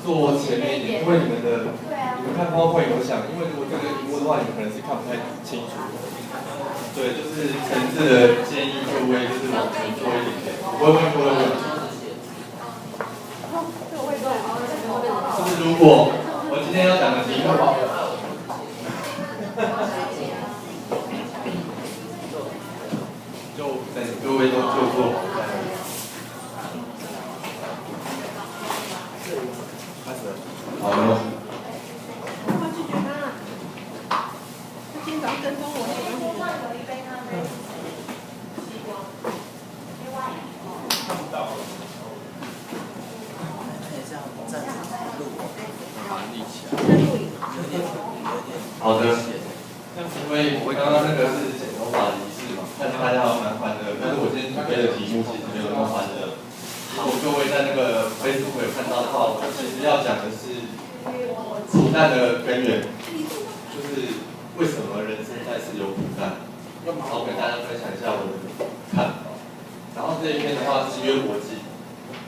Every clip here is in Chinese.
坐前面一点，因为你们看 PowerPoint 我想，因为如果这个荧幕的话，你们可能是看不太清楚。对，就是诚挚的建议各位就是往前坐一点。不会。就是如果我今天要讲的题目，就等各位都就坐。开始了。好，没问题。我拒绝他了。他今天早上跟踪我，看不到。好的，因为我刚刚那个是剪头发的仪式嘛，但是大家好蛮欢乐的，但是我今天准备的题目其实没有那么欢乐。如果各位在那个 Facebook 有看到的话，我其实要讲的是苦难的根源，就是为什么人生在世有苦难。然后跟大家分享一下我的看法。然后这一篇的话是约伯记，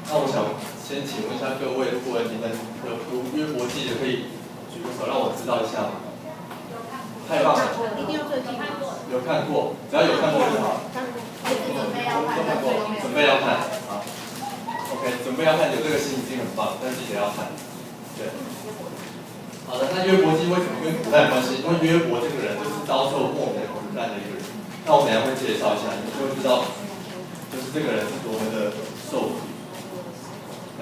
那我想先请问一下各位，如果你们有读约伯记的，可以举个手让我知道一下吗？太棒了！一定要最近有看过，只要有看过就好。准备要看，好。OK， 准备要看，有这个心已经很棒，但记得要看。对。好的，那约伯记为什么跟苦难有关系？因为约伯这个人就是遭受莫名苦难的一个人。那我等一下会介绍一下，你就会知道，就是这个人是多么的受苦。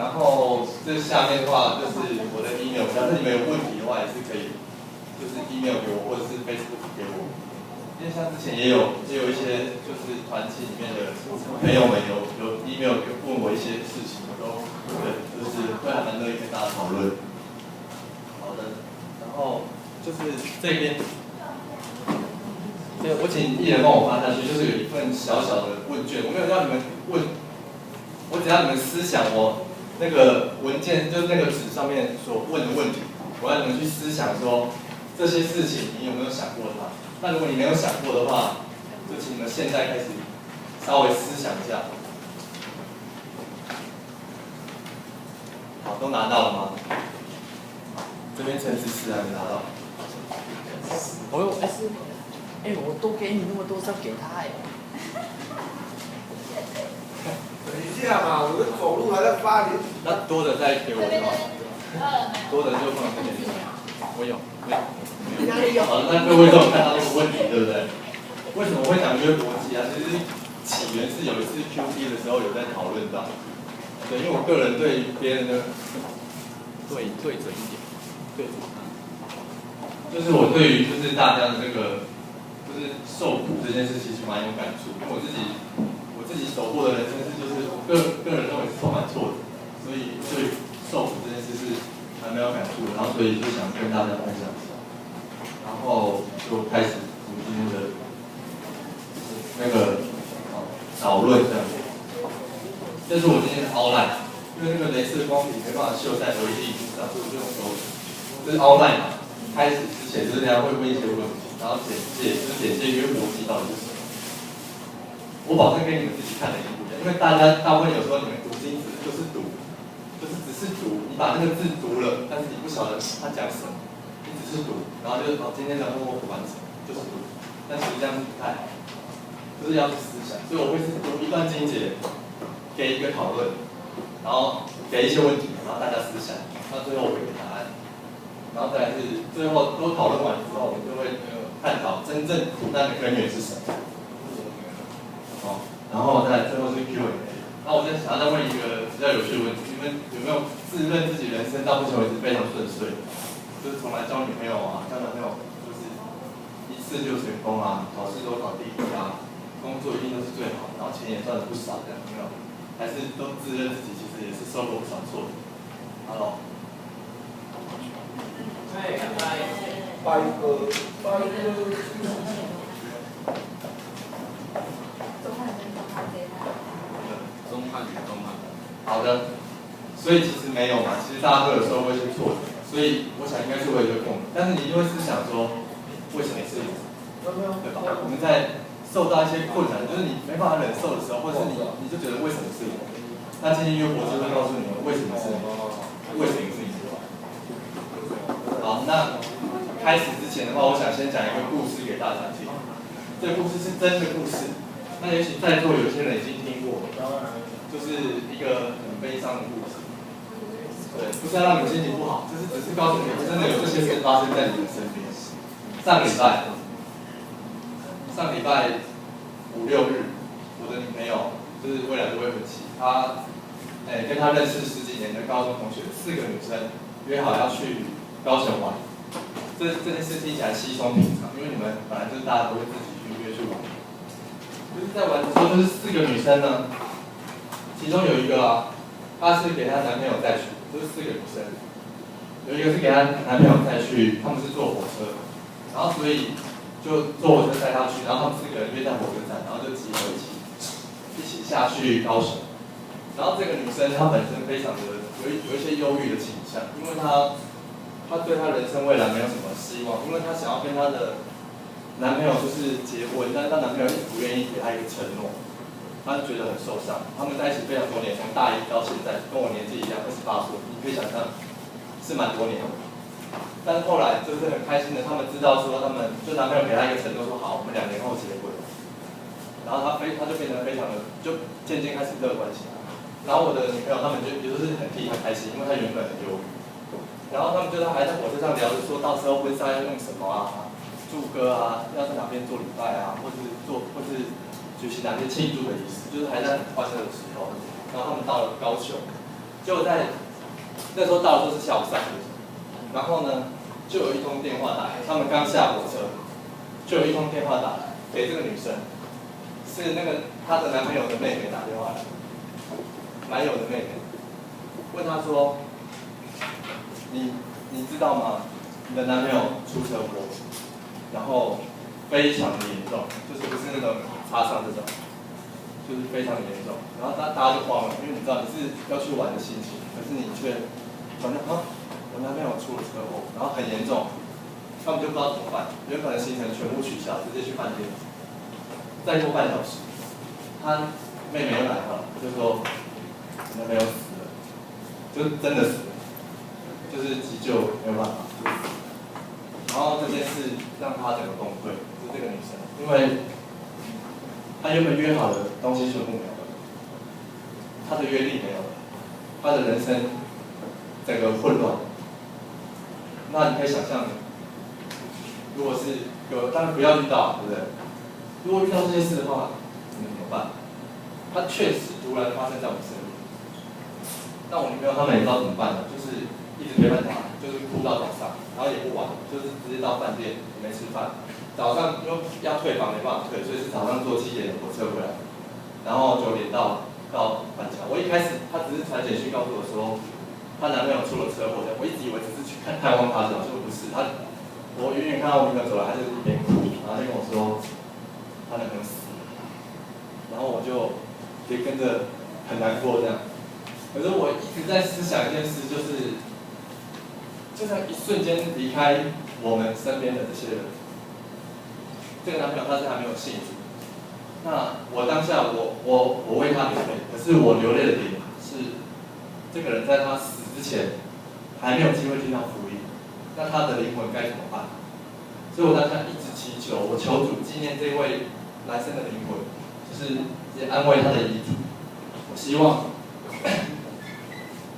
然后这下面的话就是我的 email， 假设你们有问题的话也是可以。就是 email 给我，或者是 Facebook 给我，因为像之前也有一些就是团体里面的朋友们有 email 问我一些事情，我都对，就是会还蛮乐意跟大家讨论。好的，然后就是这边，对，我请艺人帮我发下去，就是有一份小小的问卷，我没有让你们问，我只要你们思想我那个文件就是那个纸上面所问的问题，我要你们去思想说。这些事情你有没有想过它？那如果你没有想过的话，就请你们现在开始稍微思想一下。好，都拿到了吗？这边陈思思还没拿到。我多给你那么多是要给他等一下嘛，我走路还在发你。那多的再给我就好。多的就放这边。我有。好，那各位都有看到这个问题，对不对？为什么会讲约伯记啊？其实起源是有一次 QT 的时候有在讨论到，对，因为我个人对于别人的对准一点，对准他，就是我对于就是大家的这个就是受苦这件事其实蛮有感触，因为我自己走过的人生是就是我个人认为是充满挫折，所以对受苦这件事是还蛮有感触的，然后所以就想跟大家分享。然后就开始我们今天的那个导论这样子。这是我今天的 outline， 因为那个雷射光笔没办法秀在 LED 屏上，我就用手指。这是 outline 嘛，开始之前就是大家会问一些问题，然后简介约伯记到底是什么。我保证跟你们自己看的一定不一样，因为大部分有时候你们读经就是读，就是只是读，你把那个字读了，但是你不晓得他讲什么。只是读，然后就是今天的默默完成，就是读，但实际上是不太好，就是要去思想，所以我会是读一段经节，给一个讨论，然后给一些问题，然后大家思想，到最后我会给答案，然后再来是最后都讨论完之后，我们就会探讨真正苦难的根源是什么，然后再最后是 Q&A。那我想要再问一个比较有趣的问题，你们有没有自认自己人生到目前为止非常顺遂？就是从来交女朋友啊，交男朋友就是一次就成功啊，考试都考第一啊，工作一定都是最好，然后钱也赚了不少，这样有没有？还是都自认自己其实也是受过不少挫折 ？Hello。拜哥。中汉。好的，所以其实没有嘛，其实大家都有受过一些挫折。所以我想应该是会有一个共鸣，但是你就会思想说，为什么是你？对吧？我们在受到一些困难，就是你没办法忍受的时候，或者是你就觉得为什么是我？那今天约伯就会告诉你们为什么是你，为什么是你。开始之前的话，我想先讲一个故事给大家听。这个故事是真的故事，那也许在座有些人已经听过，就是一个很悲伤的故事。对，不是要让你心情不好，就是只是告诉你，真的有这些事发生在你的身边。上礼拜5、6日，我的女朋友就是未来的未婚妻，她跟她认识10几年的高中同学，4个女生约好要去高雄玩。这件事听起来稀松平常，因为你们本来就是大家都会自己去约去玩。就是在玩的时候，就是4个女生呢，其中有一个啊，她是给她男朋友带去，就是4个女生，有一个是给她男朋友带去，他们是坐火车，然后所以就坐火车带她去，然后他们4个人约在火车站，然后就集合一起下去高雄。然后这个女生她本身非常的有一些忧郁的倾向，因为她对她人生未来没有什么希望，因为她想要跟她的男朋友就是结婚，但是她男朋友一直不愿意给她一个承诺，她就觉得很受伤。他们在一起非常多年，从大1到现在，跟我年纪一样，28岁，你可以想象是蛮多年的。但是后来就是很开心的，他们知道说他们就男朋友给她一个承诺，说好，我们2年后结婚。然后她就变得非常的，就渐渐开始乐观起来。然后我的女朋友他们也就是很替她开心，因为她原本很忧郁。然后他们就还在火车上聊着说，到时候婚纱要用什么啊，祝歌啊，要在哪边做礼拜啊，或是举行哪些庆祝的仪式，就是还在很欢乐的时候。然后他们到了高雄，结果在那时候到的时候是下午3点，然后呢就有一通电话打来，他们刚下火车，就有一通电话打来给这个女生，是那个她的男朋友的妹妹打电话来，男友的妹妹，问她说。你知道吗？你的男朋友出车祸，然后非常的严重，就是不是那种擦伤这种，就是非常的严重。然后大家就慌了，因为你知道你是要去玩的心情，可是你却好像我男朋友出了车祸，然后很严重，他们就不知道怎么办。原本的行程全部取消，直接去饭店。再过半小时，他妹妹又来了，就说你男朋友死了，就是真的死了。就是急救没有办法，然后这件事让她整个崩溃，是这个女生，因为她原本约好的东西全部没有了，她的约定没有了，她的人生整个混乱。那你可以想象，如果是当然不要遇到，对不对？如果遇到这些事的话，你们怎么办？它确实突然发生在我们身边，但我女朋友他们也不知道怎么办了，就是一直陪伴他，就是哭到早上，然后也不玩，就是直接到饭店也没吃饭。早上因为要退房没办法退，所以是早上坐7点的火车回来，然后9点到板桥。我一开始她只是传简讯告诉我说，她男朋友出了车祸，我一直以为只是去探望她，结果不是。我远远看到我女朋友走来，她就一边哭，然后就跟我说，她男朋友死了，然后我就也跟着很难过这样。可是我一直在思想一件事，就在一瞬间离开我们身边的这些人，这个男朋友他是还没有信主，那我当下我为他流泪，可是我流泪的点是，这个人在他死之前还没有机会听到福音，那他的灵魂该怎么办？所以我当下一直祈求，我求主纪念这位来生的灵魂，就是也安慰他的遗嘱，我希望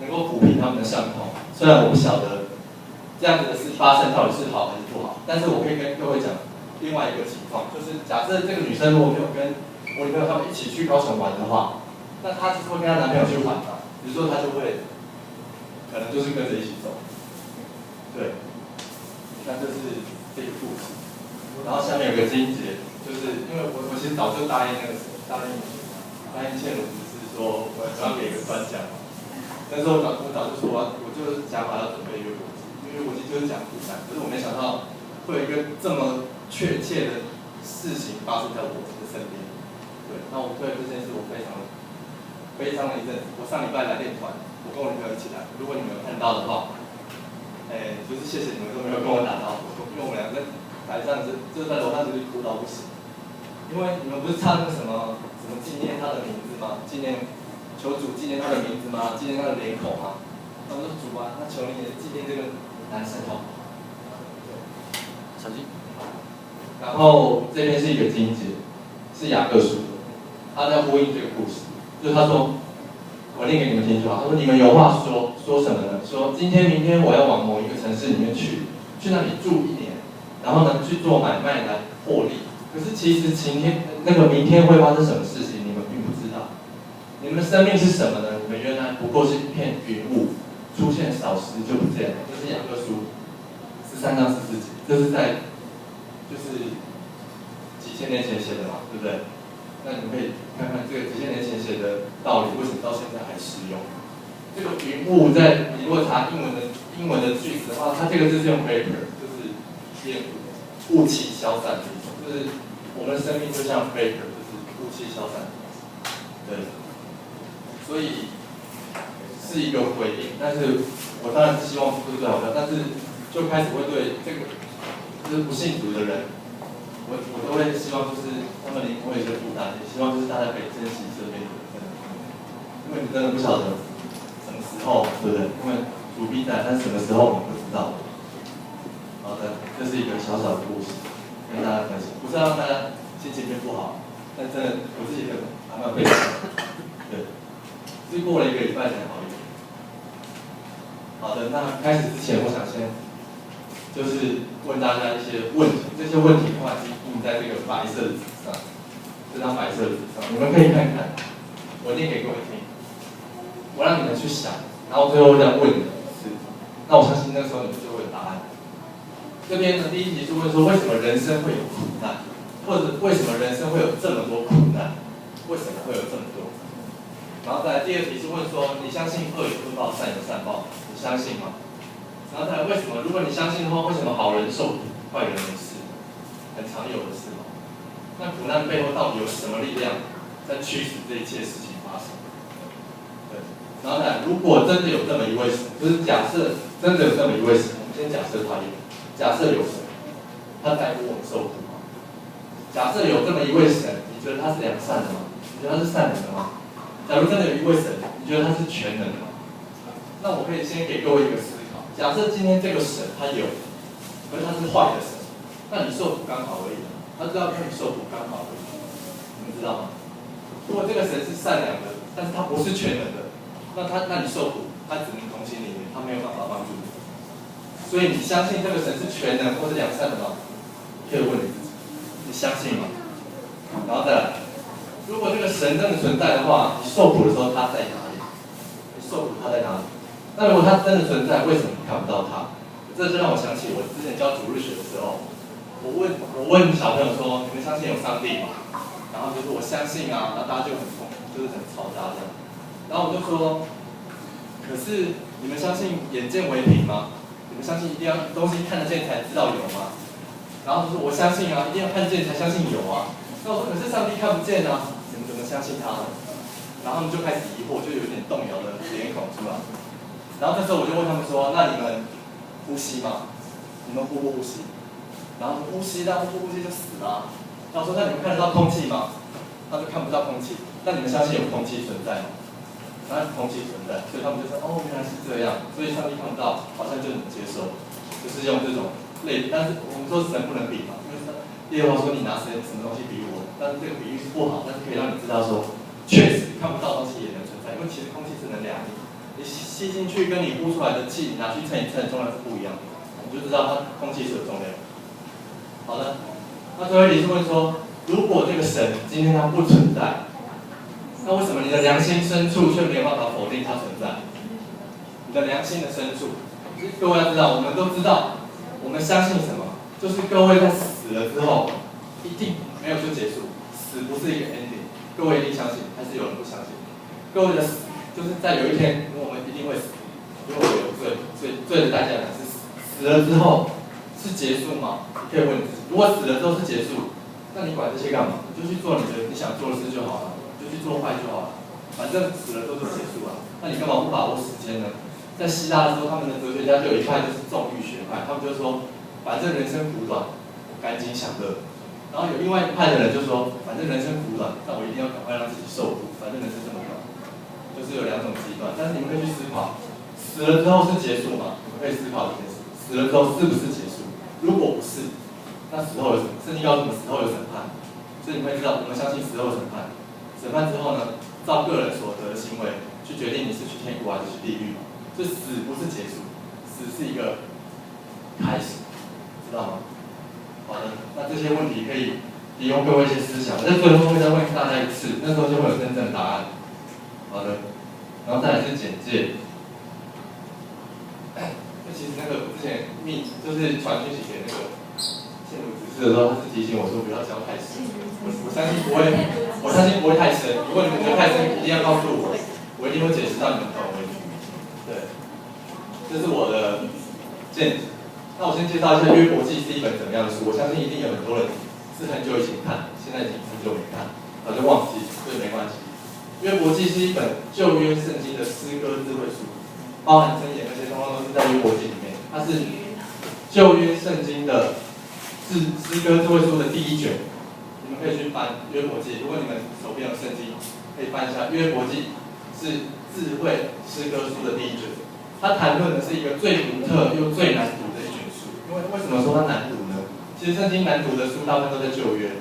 能够抚平他们的伤痛。虽然我不晓得这样子的事发生到底是好还是不好，但是我可以跟各位讲另外一个情况，就是假设这个女生如果没有跟我女朋友他们一起去高雄玩的话，那她就是会跟她男朋友去玩嘛，比如说她就会可能就是跟着一起走，对，那这是这个故事。然后下面有个经节，就是因为我其实早就答应倩茹只是说我要给一个专讲嘛。那时候我早就说我就是想法要准备一个国际，因为国际就是讲苦难，可是我没想到会有一个这么确切的事情发生在我的身边。对，那我对这件事我非常悲伤了一阵子。我上礼拜来练团，我跟我女朋友一起来，如果你们有看到的话，就是谢谢你们都没有跟我打招呼，因为我们两个在台上就是在楼上就是哭到不行，因为你们不是唱那个什么纪念他的名字吗？求主纪念他的名字吗？纪念他的脸孔吗？那我说主啊，那求你也纪念这个男生好。对，小心。然后这边是一个经节，是雅各书的，他在呼应这个故事，就是他说，我念给你们听就好。他说你们有话说，说什么呢？说今天、明天我要往某一个城市里面去那里住1年，然后呢去做买卖来获利。可是其实明天会发生什么事情，你们并不知道。你们的生命是什么呢？你们原来不过是一片云雾，出现少时就不见了。这是雅各书13章14节，这是在就是几千年前写的嘛，对不对？那你们可以看看这个几千年前写的道理，为什么到现在还适用？这个云雾在你如果查英文的句子的话，它这个字是用 vapor， 就是雾气消散的一种，就是我们的生命就像 vapor， 就是雾气消散。对，所以是一个回应，但是我当然是希望是最好的，但是就开始会对这个就是不信主的人，我都会希望就是他们灵魂有一些负担，也希望就是大家可以珍惜这边的人，因为你真的不晓得什么时候，对不对？因为主必在，但是什么时候我们不知道。好的，这是一个小小的故事，跟大家分享，不是让大家心情变不好，但真的我自己的还蛮悲伤的，对，是过了1个礼拜才好一点。好的，那开始之前，我想先就是问大家一些问题，这些问题的话是印在这个白色的纸上，这张白色的纸上，你们可以看看，我念给各位听，我让你们去想，然后最后再问你们一次，那我相信那时候你们就会有答案。这边呢，第1题是问说为什么人生会有苦难，或者为什么人生会有这么多苦难，为什么会有这么多？然后再来第2题是问说你相信恶有恶报，善有善报，你相信吗？然后再来为什么？如果你相信的话，为什么好人受苦，坏人没事？很常有的事嘛。那苦难背后到底有什么力量在驱使这一切事情发生？对。然后再来，如果真的有这么一位神，就是假设真的有这么一位神，我们先假设他有，假设有神，他在乎我们受苦吗？假设有这么一位神，你觉得他是良善的吗？你觉得他是善良的吗？假如真的有一位神，你觉得他是全能的吗？那我可以先给各位一个思考。假设今天这个神他有，可是他是坏的神，那你受苦刚好而已，他知道跟你受苦刚好而已，你们知道吗？如果这个神是善良的，但是他不是全能的，那你受苦，他只能同情你，他没有办法帮助你。所以你相信这个神是全能或是良善的吗？可以问你自己，你相信吗？然后再来，如果这个神真的存在的话，你受苦的时候他在哪里？你受苦他在哪里？那如果他真的存在，为什么你看不到他？这就让我想起我之前教主日学的时候，我问小朋友说：“你们相信有上帝吗？”然后就是我相信啊，然后大家就就是很嘈杂这样。然后我就说：“可是你们相信眼见为凭吗？你们相信一定要东西看得见才知道有吗？”然后就说：“我相信啊，一定要看见才相信有啊。”那我说：“可是上帝看不见啊，你们怎么相信他呢？”然后他们就开始疑惑，就有点动摇的脸孔出来。然后这时候我就问他们说：“那你们呼吸吗？你们呼不呼吸？”然后呼吸，但不呼吸就死了啊。然后说：“那你们看得到空气吗？”他们看不到空气。那你们相信有空气存在吗？然后空气存在，所以他们就说：“哦，原来是这样。”所以上帝看不到，好像就能接受，就是用这种类。但是我们说神不能比嘛，因为耶和华说：“你拿什么东西比我？”但是这个比喻是不好，但是可以让你知道说，确实看不到东西也能存在，因为其实空气是能量的。你吸进去跟你呼出来的气，拿去称一称，重量是不一样的，你就知道它空气是有重量。好了，那最后一题是问说，如果这个神今天它不存在，那为什么你的良心深处却没有办法否定它存在？你的良心的深处，各位要知道，我们都知道，我们相信什么？就是各位在死了之后，一定没有就结束，死不是一个 ending， 各位一定相信，还是有人不相信？各位的死。就是在有一天，我们一定会死，因为我有罪，所以罪的代价是死。死了之后是结束吗？你可以问你自己，如果死了之后是结束，那你管这些干嘛？你就去做你想做的事就好了，就去做坏就好了，反正死了都是结束了。那你干嘛不把握时间呢？在希腊的时候，他们的哲学家就有一派就是纵欲学派，他们就说，反正人生苦短，赶紧享乐。然后有另外一派的人就说，反正人生苦短，那我一定要赶快让自己受苦，反正人生这么短。就是有2种极端，但是你们可以去思考，死了之后是结束吗？你们可以思考这件事，死了之后是不是结束？如果不是，那死后有圣经告诉我们死后有审判，所以你会知道我们相信死后有审判。审判之后呢，照个人所得的行为去决定你是去天国还是去地狱。所以死不是结束，死是一个开始，知道吗？好的，那这些问题可以提供各位一些思想。在最后会再问大家一次，那时候就会有真正的答案。好的，然后再来是简介。其实那个之前就是传讯息给那个线路指示的时候，他是提醒我说不要教太深。我相信不会太深。如果你们觉得太深，一定要告诉我，我一定会解释到你们懂为止。对，这是我的见解。那我先介绍一下《约伯记》是一本怎么样的书。我相信一定有很多人是很久以前看，现在已经很久没看，早就忘记，所以没关系。《约伯记》是一本旧约圣经的诗歌智慧书，包含箴言那些通通都是在《约伯记》里面。它是旧约圣经的诗歌智慧书的第一卷，你们可以去翻《约伯记》。如果你们手边有圣经，可以翻一下《约伯记》，是智慧诗歌书的第一卷。它谈论的是一个最独特又最难读的一卷书。因为什么说它难读呢？其实圣经难读的书大部分都在旧约。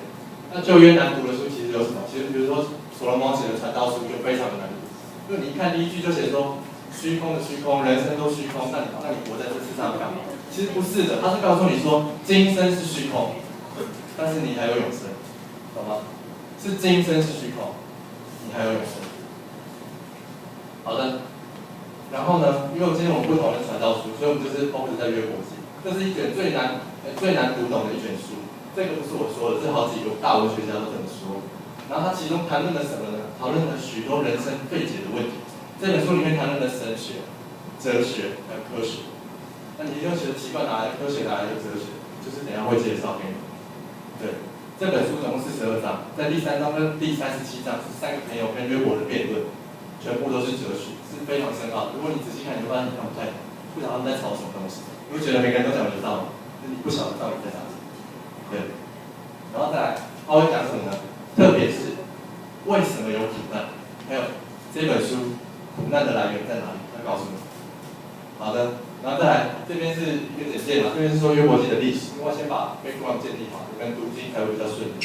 那旧约难读的书其实有什么？其实比如说所罗门写的传道书就非常的难读，因为你一看第一句就写说虚空的虚空，人生都虚空，那你活在这世上干嘛？其实不是的，他是告诉你说今生是虚空，但是你还有永生，懂吗？是今生是虚空，你还有永生。好的。然后呢，因为今天我们不同的传道书，所以我们就是 focus 在约伯记。这是一卷最难读懂的一卷书。这个不是我说的，是好几个大文学家都这么说。然后它其中谈论了什么呢？讨论了许多人生费解的问题。这本书里面谈论了神学、哲学还有科学。那你就觉得奇怪，哪来的科学，哪来的哲学？就是等一下会介绍给你。对，这本书总共42章，在第3章跟第37章是3个朋友跟约伯的辩论，全部都是哲学。是非常深奥的。如果你仔细看，你会发现你看不太懂，不晓得他们在吵什么东西。你会觉得每个人都讲得道理，但你不晓得道理在哪里。对。然后再来，他会讲什么呢？特别是为什么有苦难，还有这本书苦难的来源在哪里，他告诉你。好的，然后再来，这边是一个简介嘛，这边是说约伯记的历史。因为先把 background 建立好，你们读经才会比较顺利。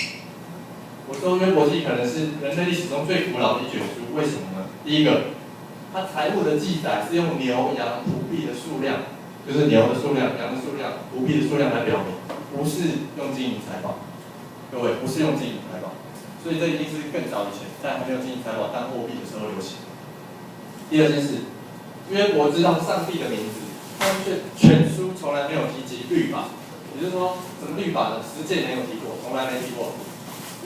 我说约伯记可能是人类历史中最古老的一卷书，为什么呢？第一个。它财务的记载是用牛、羊、仆婢的数量，就是牛的数量、羊的数量、仆婢的数量来表明，不是用金银财宝。各位，不是用金银财宝，所以这一定是更早以前，在还没有金银财宝当货币的时候流行。第二件事，约伯知道上帝的名字，但却全书从来没有提及律法，也就是说，什么律法呢？十诫没有提过，从来没提过。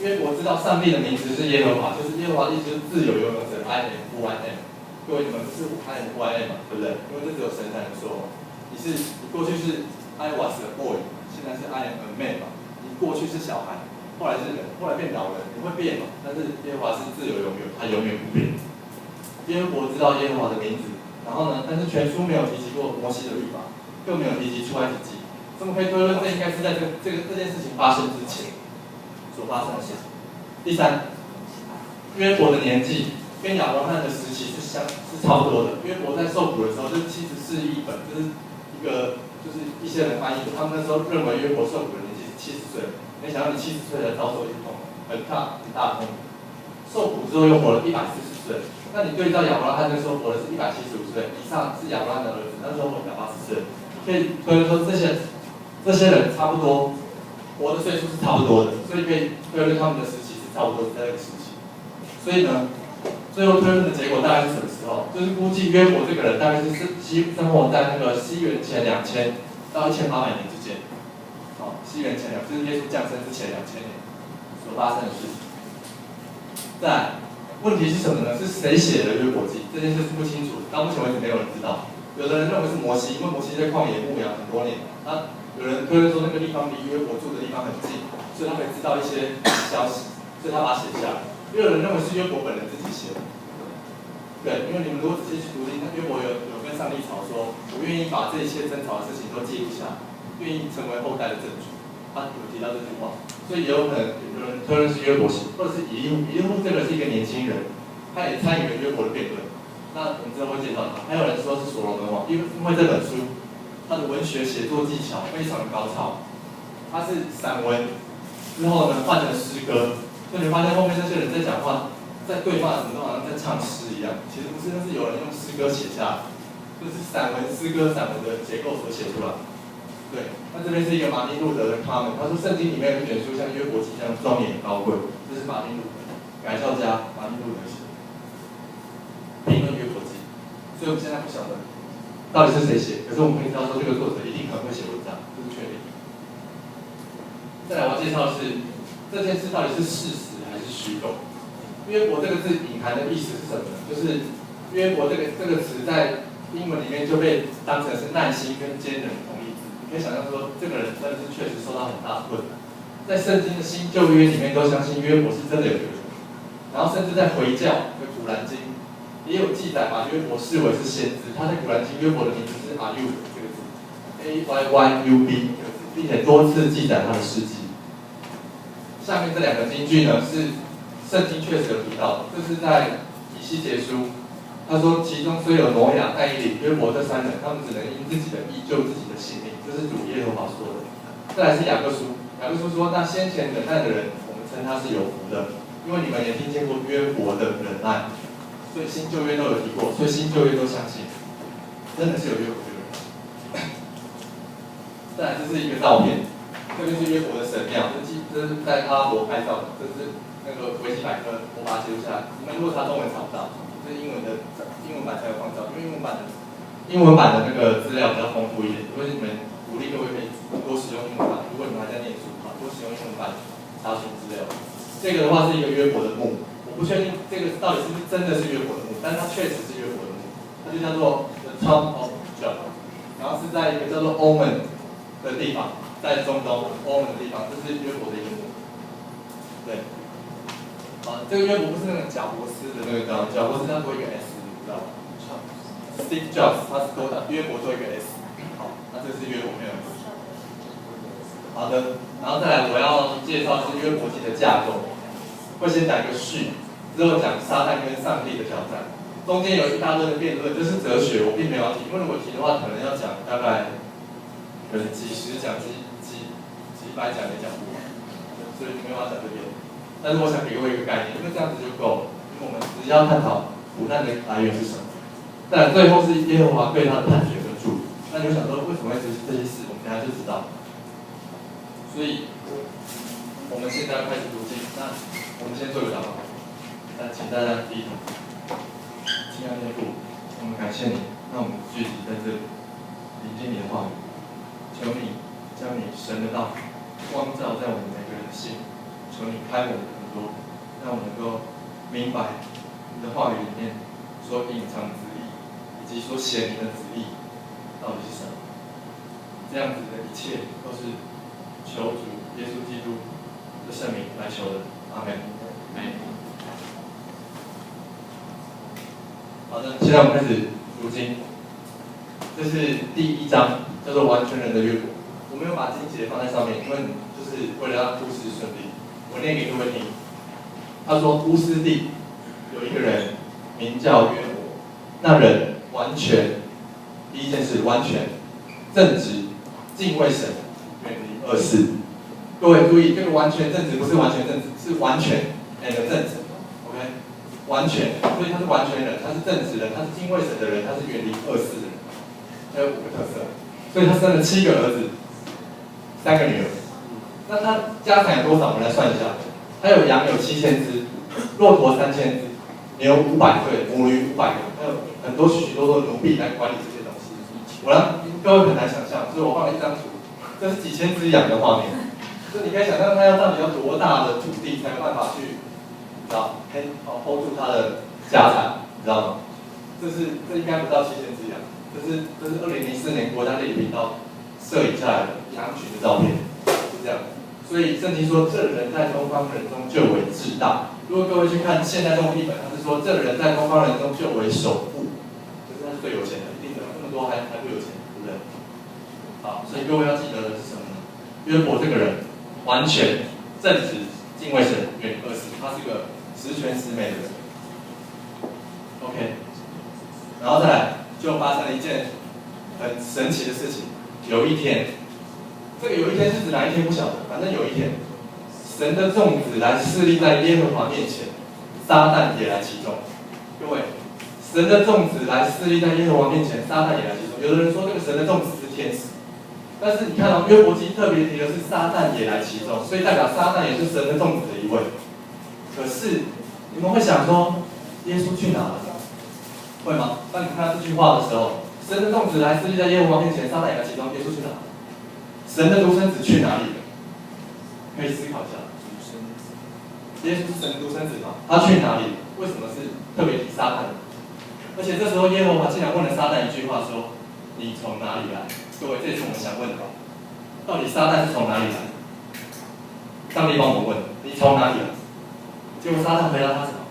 约伯知道上帝的名字是耶和华，就是耶和华的意思就是自由拥有者 ，I am who I am。各位，你们不是I am who I am 嘛，对不对？因为这只有神才能说。你过去是 I was a boy， 现在是 I am a man 嘛。你过去是小孩，后来是人，后来变老人，你会变嘛？但是耶和华是自由拥有，他永远不变。耶和华知道耶和华的名字，然后呢，但是全书没有提及过摩西的律法，更没有提及出埃及记。这么可以推论，这应该是在这件事情发生之前所发生的事情。第三，约伯的年纪跟亚伯拉罕的时期是差不多的。约伯在受苦的时候，就是74亿本，就是一些人翻译的，他们那时候认为约伯受苦的年纪是70岁，没想到你70岁才遭受一痛，很大的痛苦。受苦之后又活了140岁，那你对照亚伯拉罕那时候活的是175岁，以上是亚伯拉罕的儿子，那时候活180岁，可以推论说这些人差不多活的岁数是差不多的，所以可以推论他们的时期是差不多在这个时期。所以呢，最后推论的结果大概是什么时候？就是估计约伯这个人大概是生活在那个西元前2000到1800年之间。西元前就是耶稣降生之前2000年所发生的事情。再来，问题是什么呢？是谁写的约伯记？这件事是不清楚的，到目前为止没有人知道。有的人认为是摩西，因为摩西在旷野牧羊很多年，有人推论说那个地方离约伯住的地方很近，所以他可以知道一些消息，所以他把它写下来。也有人认为是约伯本人自己写的。对，因为你们如果仔细去读经，约伯有跟上帝吵说，我愿意把这一切争吵的事情都记录下来，愿意成为后代的证据。他有提到这句话，所以也有可能有人推论是约伯写，或者是以利户这个是一个年轻人，他也参与了约伯的辩论。那我们之后会介绍他。还有人说是所罗门王，因为这本书它的文学写作技巧非常的高超，它是散文之后呢换成诗歌，所以你发现后面那些人在讲话，在对话的时候好像在唱诗一样，其实不是，那是有人用诗歌写下来，就是散文、诗歌、散文的结构所写出来。对，那这边是一个马丁路德的 comment， 他说圣经里面有一卷书像约伯记这样庄严高贵，这是马丁路德改教家马丁路德写的评论约伯记，所以我们现在不晓得到底是谁写，可是我们可以知道说这个作者一定很会写文章，这是确定。再来我要介绍的是这件事到底是事实还是虚构。约伯这个字隐含的意思是什么呢？就是约伯这个词在英文里面就被当成是耐心跟坚韧的同义字。你可以想象说，这个人真的是确实受到很大的困难。在圣经的新旧约里面都相信约伯是真的有这个人，然后甚至在回教的古兰经也有记载把约伯视为是先知。他在古兰经约伯的名字是 Ayub 这个字 ，Ayyub 这个字，并且多次记载他的事迹。下面这两个金句呢是圣经确实有提到的，这是在以西结书，他说其中虽有挪亚、但以理、约伯这三人，他们只能因自己的义救自己的性命，这是主耶和华说的。再来是雅各书，雅各书说那先前忍耐的人，我们称他是有福的，因为你们也听见过约伯的忍耐，所以新旧约都有提过，所以新旧约都相信，真的是有约伯这个人。再来这是一个照片。这边是约伯的神庙，这是在阿拉伯拍照的，这是那个维基百科，我把它截录下来。你们如果查中文查不到，这是英文版才有放照，因为英文版的那个资料比较丰富一点，所以你们鼓励各位可以多使用英文版。如果你们还在念书的话，多使用英文版查询资料。这个的话是一个约伯的墓，我不确定这个到底是不是真的是约伯的墓，但是它确实是约伯的墓，它就叫做 The Tomb of Job， 然后是在一个叫做 Oman 的地方。在中东欧盟的地方，这是约伯的一个墓。对，这个约伯不是那个贾伯斯的那个贾伯斯他多一个 S， 你知道吗 ？Steve Jobs 他是多的，约伯多一个 S。好，那这是约伯没有 S。好的，然后再来我要介绍是约伯记的架构，会先讲一个序，之后讲撒旦跟上帝的挑战，中间有一大堆的辩论，这是哲学，我并没有要提，因为如果提的话，可能要讲大概几十讲几百讲也讲不完，所以没有要讲这边。但是我想给各位一个概念，因为这样子就够了，因为我们只要探讨苦难的来源是什么。但最后是耶和华对他的判决跟祝福。那你就想说，为什么会执行这些事？我们等下就知道。所以，我们现在要开始读经。那我们先做个祷告。那请大家低头。亲爱的天父，我们感谢你，让我们聚集在这里，聆听你的话语。求你将你神的道光照在我们每个人的心，求你开我们的耳朵，让我能够明白你的话语里面所隐藏的旨意，以及所显明的旨意到底是什么。这样子的一切都是求主耶稣基督的圣名来求的，阿门。好的，现在我们开始读经。这是第1章，叫做完全人的约伯。我没有把经节放在上面，因为就是为了让故事顺利。我念给各位听。他说，乌斯地有一个人名叫约伯，那人完全，第一件事完全正直，敬畏神，远离恶事。各位注意，这个完全正直不是完全正直，是完全 and 正直 ，OK， 完全，所以他是完全人，他是正直人，他是敬畏神的人，他是远离恶事的人。他有5个特色，所以他生了7个儿子，3个女儿。那他家产有多少？我们来算一下。他有羊有7000只，骆驼3000只，牛500对，母驴500个，还有很多许多的奴婢来管理这些东西。我让各位很难想象，所以我画了一张图，这是几千只羊的画面。所以你可以想象他要到底要多大的土地才有办法去，你知道，hold 住他的家产，你知道吗？这应该不到7000只羊。这是2004年国家地理频道摄影下来的羊群的照片，是这样。所以圣经说，这人在东方人中就为至大。如果各位去看现代中文译本，他是说这人在东方人中就为首富，就是他是最有钱的，一定的，那么多还不有钱，对不对？好，所以各位要记得的是什么呢？约伯这个人完全正直、敬畏神、远离恶事，他是个十全十美的人。OK， 然后再来。就发生了一件很神奇的事情。有一天，这个有一天是指哪一天不晓得，反正有一天，神的众子来侍立在耶和华面前，撒旦也来其中。各位，神的众子来侍立在耶和华面前，撒旦也来其中。有的人说这个神的众子是天使，但是你看到约伯记特别提的是撒旦也来其中，所以代表撒旦也是神的众子的一位。可是你们会想说，耶稣去哪了？会吗？当你看到这句话的时候，神的众子来侍立在耶和华面前，撒旦也来其中，耶稣去哪了？神的独生子去哪里了？可以思考一下。耶稣是神的独生子嘛？他去哪里？为什么是特别提撒旦？而且这时候耶和华竟然问了撒旦一句话说：“你从哪里来？”各位，这也是我们想问的吧？到底撒旦是从哪里来？上帝帮我们问：“你从哪里来？”结果撒旦回答他什么？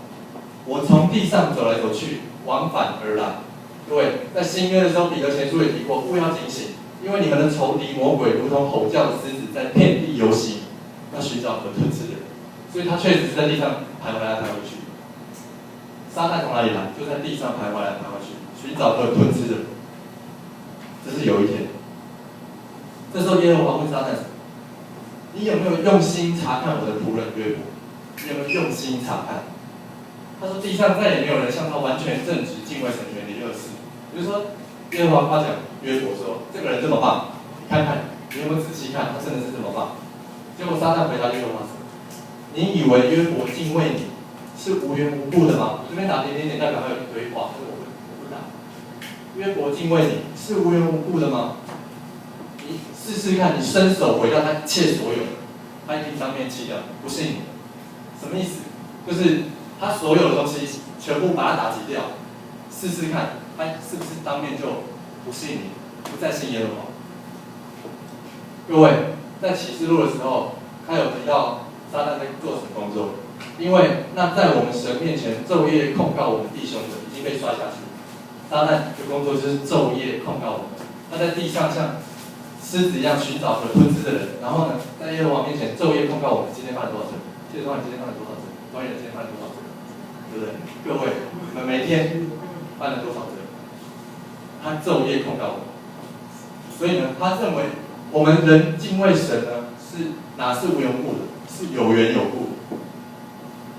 我从地上走来走去，往返而来。各位，在新约的时候，彼得前书也提过，务要警醒，因为你们的仇敌魔鬼如同吼叫的狮子，在遍地游行，要寻找可吞吃的人。所以他确实是在地上徘徊来徘徊去。撒旦从哪里来？就在地上徘徊来徘徊去，寻找可吞吃的人。这是有一天。这时候耶和华问撒旦：“你有没有用心查看我的仆人约伯？你有没有用心查看？”他说：“地上再也没有人像他完全正直、敬畏神、远离恶事。”比如说，耶和华夸奖约伯说：“这个人这么棒，看看你有没有仔细看，他真的是这么棒。”结果撒旦回答耶和华说：“你以为约伯敬畏你是无缘无故的吗？”这边打点点点代表还有一堆话，所以我不打。约伯敬畏你是无缘无故的吗？你试试看，你伸手毁掉他一切所有，他一定当面弃掉，不信你。什么意思？就是他所有的东西全部把它打击掉，试试看，他是不是当面就不信你，不再信耶和华？各位，在启示录的时候，他有提到撒旦在做什么工作？因为那在我们神面前昼夜控告我们弟兄的已经被刷下去，撒旦的工作就是昼夜控告我们。他在地上像狮子一样寻找可吞吃的人，然后呢，在耶和华面前昼夜控告我们今天犯了多少罪，谢谢你今天犯了多少罪，多少人今天犯了多少罪，对不对？各位，你们每天犯了多少罪？他昼夜控告我们，所以呢，他认为我们人敬畏神呢，是哪是无缘无故的，是有缘有故。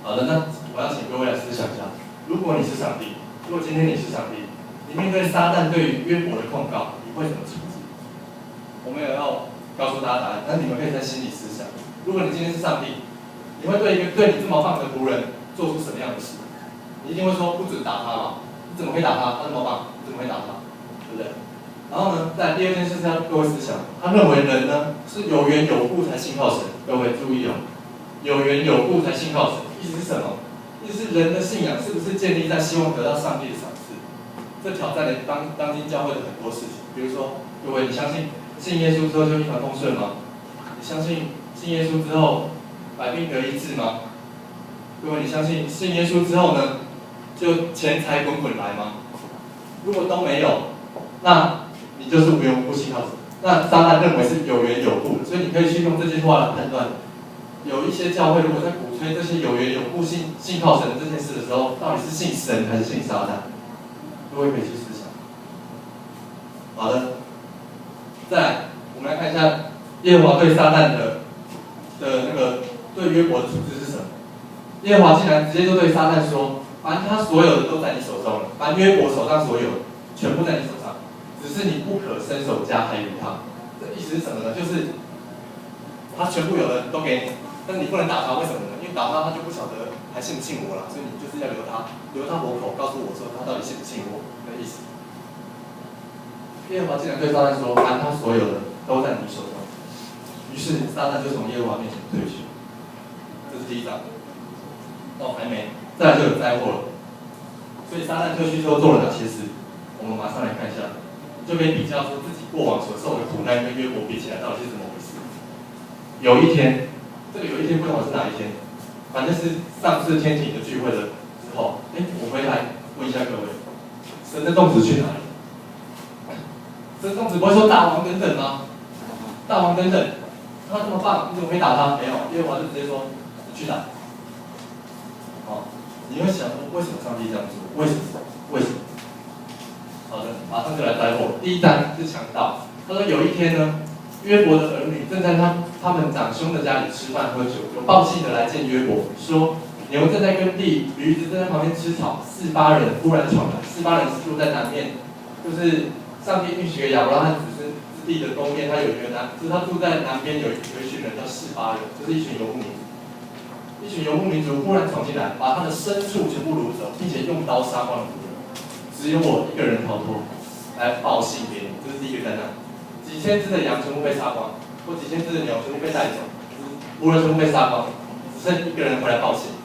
好的，那我要请各位来思想一下，如果你是上帝，如果今天你是上帝，你面对撒旦对于约伯的控告，你会怎么处置？我没有要告诉大家答案，但你们可以在心里思想。如果你今天是上帝，你会对一个对你这么棒的仆人做出什么样的事？你一定会说不准打他嘛？你怎么可以打他？他那么棒，你怎么可以打他？对不对？然后呢，在第二件事是要各位思想，他认为人呢是有缘有故才信靠神。各位注意哦，有缘有故才信靠神，意思是什么？意思是人的信仰是不是建立在希望得到上帝的赏赐？这挑战了当今教会的很多事情。比如说，各位，你相信信耶稣之后就一帆风顺吗？你相信信耶稣之后百病得医治吗？各位，你相信信耶稣之后呢，就钱财滚滚来吗？如果都没有，那你就是无缘无故信靠神。那撒旦认为是有缘有故，所以你可以去用这句话来判断。有一些教会如果在鼓吹这些有缘有故信靠神这件事的时候，到底是信神还是信撒旦？各位可以去思想。好的，再来，我们来看一下耶和华对撒旦的那个对约伯的处置是什么？耶和华竟然直接就对撒旦说：“凡他所有的都在你手中了，凡约伯手上所有的全部在你手上，只是你不可伸手加害于他。”这意思是什么呢？就是他全部有的都给你，但是你不能打他，为什么呢？因为打他他就不晓得还信不信我了，所以你就是要留他活口，告诉我说他到底信不信我的意思。耶和华竟然对撒旦说：“凡他所有的都在你手中。”于是撒旦就从耶和华面前退去。这是第一章。哦，还没，再来就有灾祸了。所以撒旦退去之后做了哪些事？我们马上来看一下，就可以比较出自己过往所受的苦难跟约伯比起来到底是怎么回事。有一天，这个有一天不懂是哪一天，反正是上次天庭的聚会的时候，我回来问一下各位，神的众子去哪里？神的众子不会说大王等等吗？大王等等，他这么棒，你怎么可以打他？没有，耶和华就直接说你去打。哦，你会想说为什么上帝这样做？为什么？为什么？好的，马上就来灾祸。第一章是强盗，他说有一天呢，约伯的儿女正在他们长兄的家里吃饭喝酒，有报信的来见约伯，说牛正在耕地，驴子正在旁边吃草。48人忽然闯来，48人是住在南面，就是上帝允许给亚伯拉罕子孙之地的东面，他有一个就是他住在南边有一群人叫48人，就是一群游牧民族。一群游牧民族忽然闯进来，把他的牲畜全部掳走，并且用刀杀光了仆人，只有我一个人逃脱，来报信给你。这是第一个灾难。几千只的羊全部被杀光，或几千只的牛全部被带走，仆人全部被杀光，只剩一个人回来报信。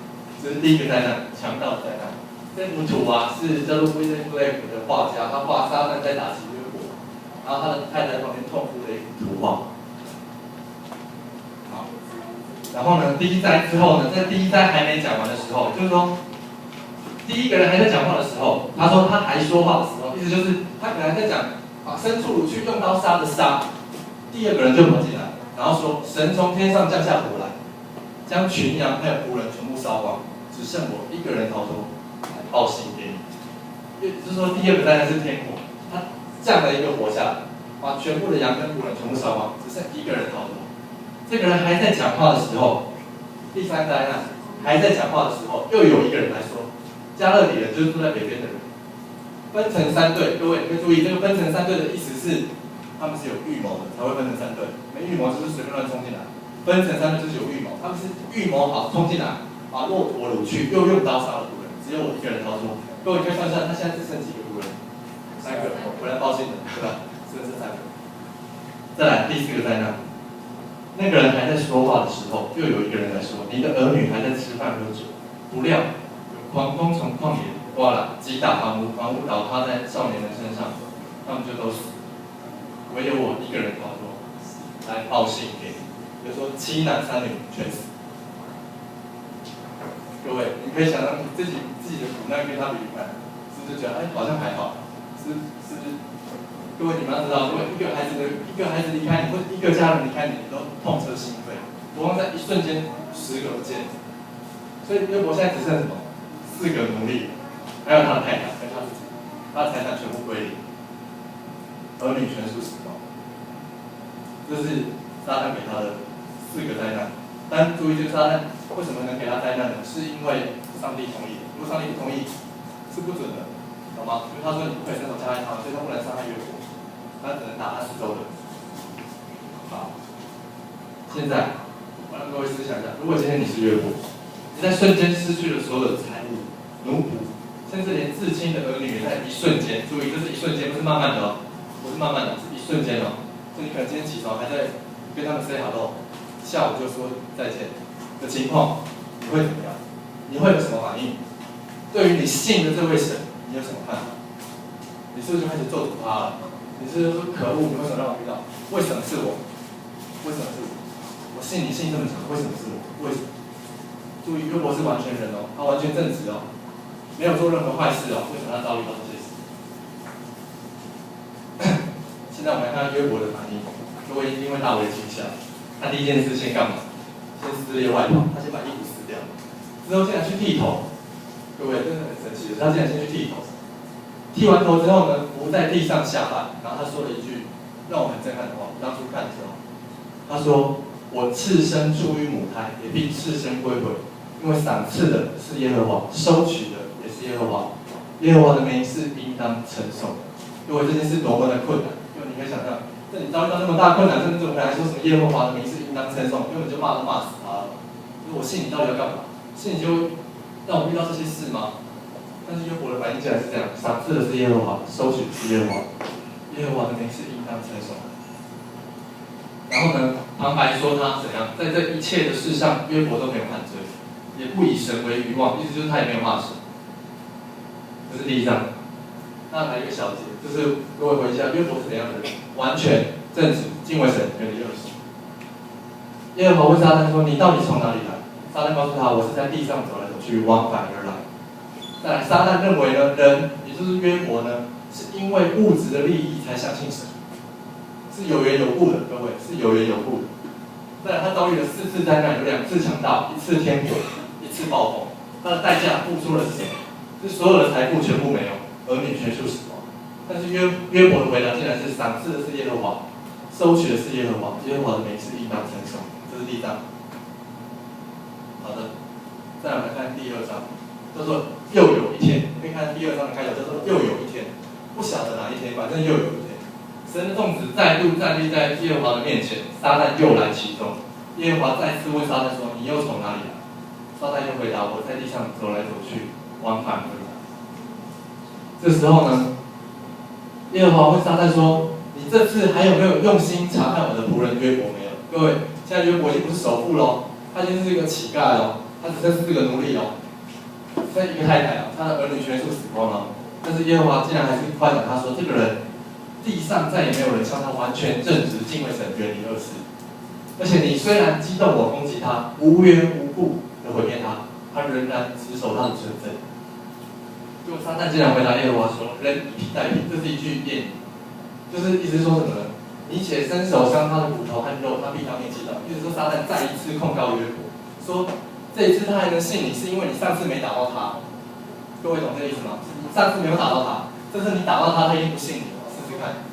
这是第一个灾难，强盗的灾难。这幅图是叫做 William Blake 的画家，他画撒旦在打击约伯，然后他的太太在旁边痛哭的一幅图画。好，然后呢，第一灾之后呢，在第一灾还没讲完的时候，就是说，第一个人还在讲话的时候，他说他还说话的时候，意思就是他可能还在讲把牲畜掳去用刀杀的杀。第二个人就跑进来，然后说神从天上降下火来，将群羊还有仆人全部烧光。只剩我一个人逃脱，来报信给你。也就是说，第二个灾难是天火，他降了一个火下来，把全部的羊跟仆人全部烧光，只剩一个人逃脱。这个人还在讲话的时候，第三灾难还在讲话的时候，又有一个人来说，加勒底人就是住在北边的人，分成三队。各位可以注意，这个分成三队的意思是，他们是有预谋的，才会分成三队。没预谋就是随便乱冲进来，分成三队就是有预谋，他们是预谋好冲进来。把骆驼掳去，又用刀杀了仆人，只有我一个人逃脱。各位可以算算，他现在只剩几个仆人？3个，回来报信的，对吧？只剩3个。再来第4个灾难，那个人还在说话的时候，又有一个人来说：“你的儿女还在吃饭喝酒。”不料有狂风从旷野刮来，击打房屋，房屋倒塌在少年人身上，他们就都死了。唯有我一个人逃脱，来报信给你。比如说7男3女全死。各位，你可以想象自己的苦难跟他比看，是不是觉得好像还好？是不是？各位你们要知道，如果一个孩子离开你，或者一个家人离开你，你都痛彻心扉。何况在一瞬间10个不见，所以约伯现在只剩什么？4个奴隶，还有他的太太跟他自己，他的财产全部归零，儿女全数死亡。这是撒旦给他的4个灾难。但注意，这个撒旦为什么能给他灾难呢？是因为上帝同意的。如果上帝不同意，是不准的，懂吗？因为他说你不可以伸手加害他，所以他不能伤害约伯，他只能打他4周的。好，现在我让各位思想一下，如果今天你是约伯，你在瞬间失去了所有的财物、奴仆，甚至连至亲的儿女也在一瞬间。注意，这是一瞬间，不是慢慢的哦，不是慢慢的，是一瞬间哦。所以你可能今天起床还在跟他们 say hello。下午就说再见的情况，你会怎么样？你会有什么反应？对于你信的这位神，你有什么看法？你是不是就开始咒诅他了？你是不是说可恶，你为什么让我遇到？为什么是我？为什么是我？我信你信这么久，为什么是我？为什么？注意，约伯是完全人哦，他完全正直哦，没有做任何坏事哦，为什么他遭遇到这些事？现在我们来看看约伯的反应，各位一定会大为惊吓。他第一件事先干嘛？先撕裂外袍，他先把衣服撕掉，之后竟然去剃头。各位真的很神奇的，他竟然先去剃头。剃完头之后呢，伏在地上下拜，然后他说了一句让我很震撼的话。当初看的时候，他说：“我赤身出于母胎，也必赤身归回，因为赏赐的是耶和华，收取的也是耶和华。耶和华的名是应当称颂。”各位，这件事多么的困难，因为你可以想象。那你遭遇到那么大困难，甚至我们来说什么耶和华的名是应当称颂，根本就骂都骂死他了。就是我信你到底要干嘛？信你就让我遇到这些事吗？但是约伯的反应竟然是这样：赏赐的是耶和华，收取的是耶和华，耶和华的名是应当称颂。然后呢，旁白说他怎样，在这一切的事上，约伯都没有犯罪，也不以神为愚妄，意思就是他也没有骂神。这是第一章。那来一个小节，就是各位回忆一下，约伯是怎样的人？完全正直，敬畏神，远离恶事。耶和华问撒旦说：“你到底从哪里来？”撒旦告诉他：“我是在地上走来走去，往返而来。”再来，撒旦认为呢，人也就是约伯呢，是因为物质的利益才相信神，是有缘有故的，各位是有缘有故的。再来，他遭遇了4次灾难，有2次强盗，1次天火，1次暴风。他的代价付出了是什么？是所有的财富全部没有，儿女全数死亡。但是约伯的回答竟然是赏赐的是耶和华，收取的是耶和华，耶和华的美事应当称颂。这是第一章。好的，再来我们看第二章，叫做又有一天。可以看第二章的开头，叫做又有一天，不晓得哪一天，反正又有一天。神的众子再度站立在耶和华的面前，撒旦又来其中。耶和华再次问撒旦说：“你又从哪里来？”撒旦又回答：“我在地上走来走去，往返而来。”这时候呢，耶和华问撒旦说：“你这次还有没有用心查看我的仆人约伯没有？”各位，现在约伯已经不是首富喽，他已经是一个乞丐喽，他只剩4个奴隶哦，剩一个太太哦，他的儿女全数死光了。但是耶和华竟然还是夸奖他说：“这个人，地上再也没有人像他完全正直、敬畏神、远离恶事。而且你虽然激动我攻击他，无缘无故的毁灭他，他仍然持守他的纯正。”结果撒旦竟然回答耶和华说：“人以皮代皮。”这是一句谚语，就是意思说什么呢？你且伸手伤他的骨头和肉，他必当面击倒。意思说撒旦再一次控告约伯，说这一次他还能信你，是因为你上次没打到他。各位懂这个意思吗？你上次没有打到他，这次你打到他，他一定不信你。试试看，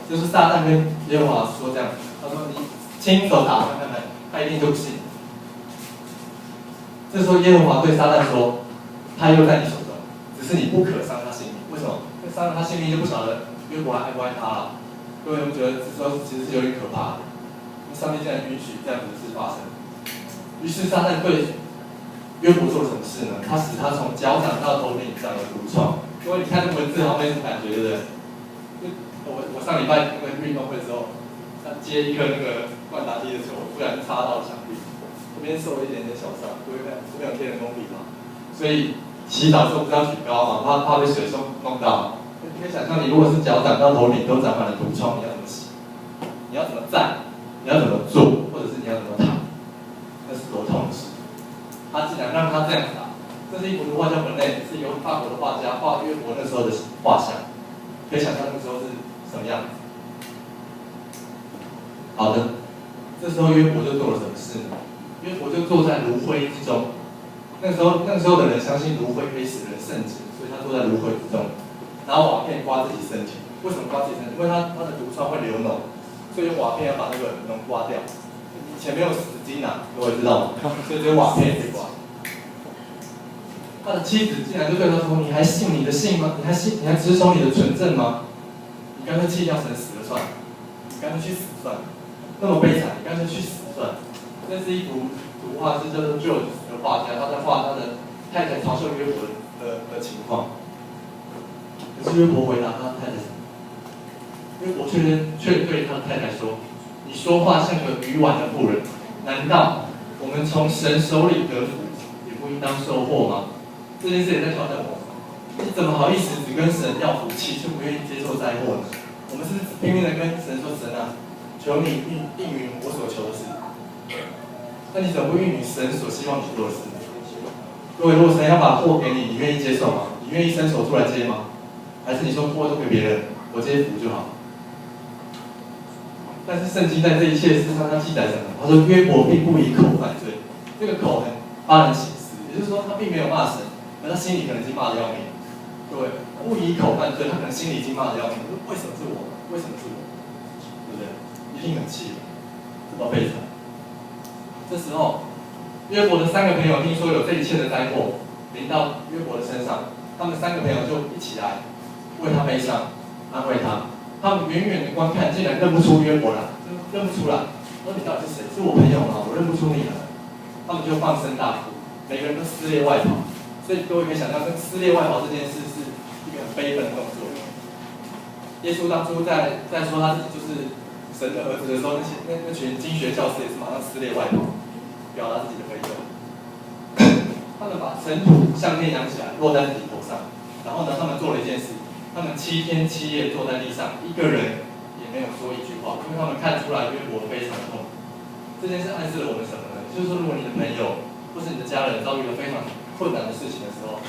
就是撒旦跟耶和华说这样，他说你亲手打他看看，他一定就不信。这时候耶和华对撒旦说：“他又在你手中，只是你不可伤他性命。为什么？因为伤了他性命就不晓得约伯还爱不爱他了。各位，我觉得这时候其实是有点可怕的，上帝竟然允许这样子的事发生。于是撒旦对约伯做了什么事呢？他使他从脚掌到头顶长了毒疮。各位，你看这文字好像没什么感觉，对不对？我上礼拜那个运动会之后，他接一个那个灌打机的球，不小心插到墙壁，这边受了一点点小伤。各位看，这边有天人工地嘛，所以洗澡的时候不是要举高嘛，怕被水弄到。你可以想象，你如果是脚掌到头顶都长满了毒疮，你要怎么洗？你要怎么站？你要怎么坐？或者是你要怎么躺？那是多痛的事！他竟然让他这样打。这是一幅图画，叫本内，是一个法国的画家画约伯那时候的画像。可以想象那个时候是什么样子。好的，这时候约伯就做了什么事呢？约伯就坐在炉灰之中。那时候的人相信炉灰可以使人圣洁，所以他坐在炉灰之中。拿瓦片刮自己身体，为什么刮自己身体？因为他的毒疮会流脓，所以瓦片要把那个脓刮掉。以前没有纸巾啊，各位知道吗？所以只有瓦片可以刮。他的妻子竟然就对他说：“你还信你的信吗？你还持守你的纯正吗？你干脆弃掉神死了算了，你干脆去死算了。那么悲惨，你干脆去死算了。”这是一幅图画，是叫做 George 的画家，他在画他的太太嘲笑约伯的情况。可是约伯回答他太太什么？约伯却对他的太太说：“你说话像个愚顽的妇人，难道我们从神手里得福，也不应当收获吗？”这件事也在挑战我。你怎么好意思只跟神要福气，却不愿意接受灾祸呢？我们是不是拼命的跟神说：“神啊，求你应允我所求的事。”那你怎么不应允神所希望你做的事？各位，如果神要把祸给你，你愿意接受吗？你愿意伸手出来接吗？还是你说祸都给别人，我接福就好？但是圣经在这一切事上，它记载什么？他说约伯并不以口犯罪，这个口很发人省思，也就是说他并没有骂神，而他心里可能已经骂得要命。各位，不以口犯罪，他可能心里已经骂得要命。说为什么是我？为什么是我？对不对？一定很气，这么悲惨。这时候，约伯的3个朋友听说有这一切的灾祸临到约伯的身上，他们3个朋友就一起来为他悲伤，安慰他。他们远远的观看，竟然认不出约伯来，认不出来。说你到底是谁？是我朋友吗？我认不出你来。他们就放声大哭，每个人都撕裂外袍。所以各位可以想象，这撕裂外袍这件事是一个很悲愤的动作。耶稣当初在说他自己就是神的儿子的时候，那群经学教师也是马上撕裂外袍，表达自己的悲愤。他们把尘土向天扬起来，落在自己头上。然后呢，他们做了一件事。他们7天7夜坐在地上，一个人也没有说一句话，因为他们看出来约伯非常的痛苦。这件事暗示了我们什么呢？就是说，如果你的朋友或是你的家人遭遇了非常困难的事情的时候，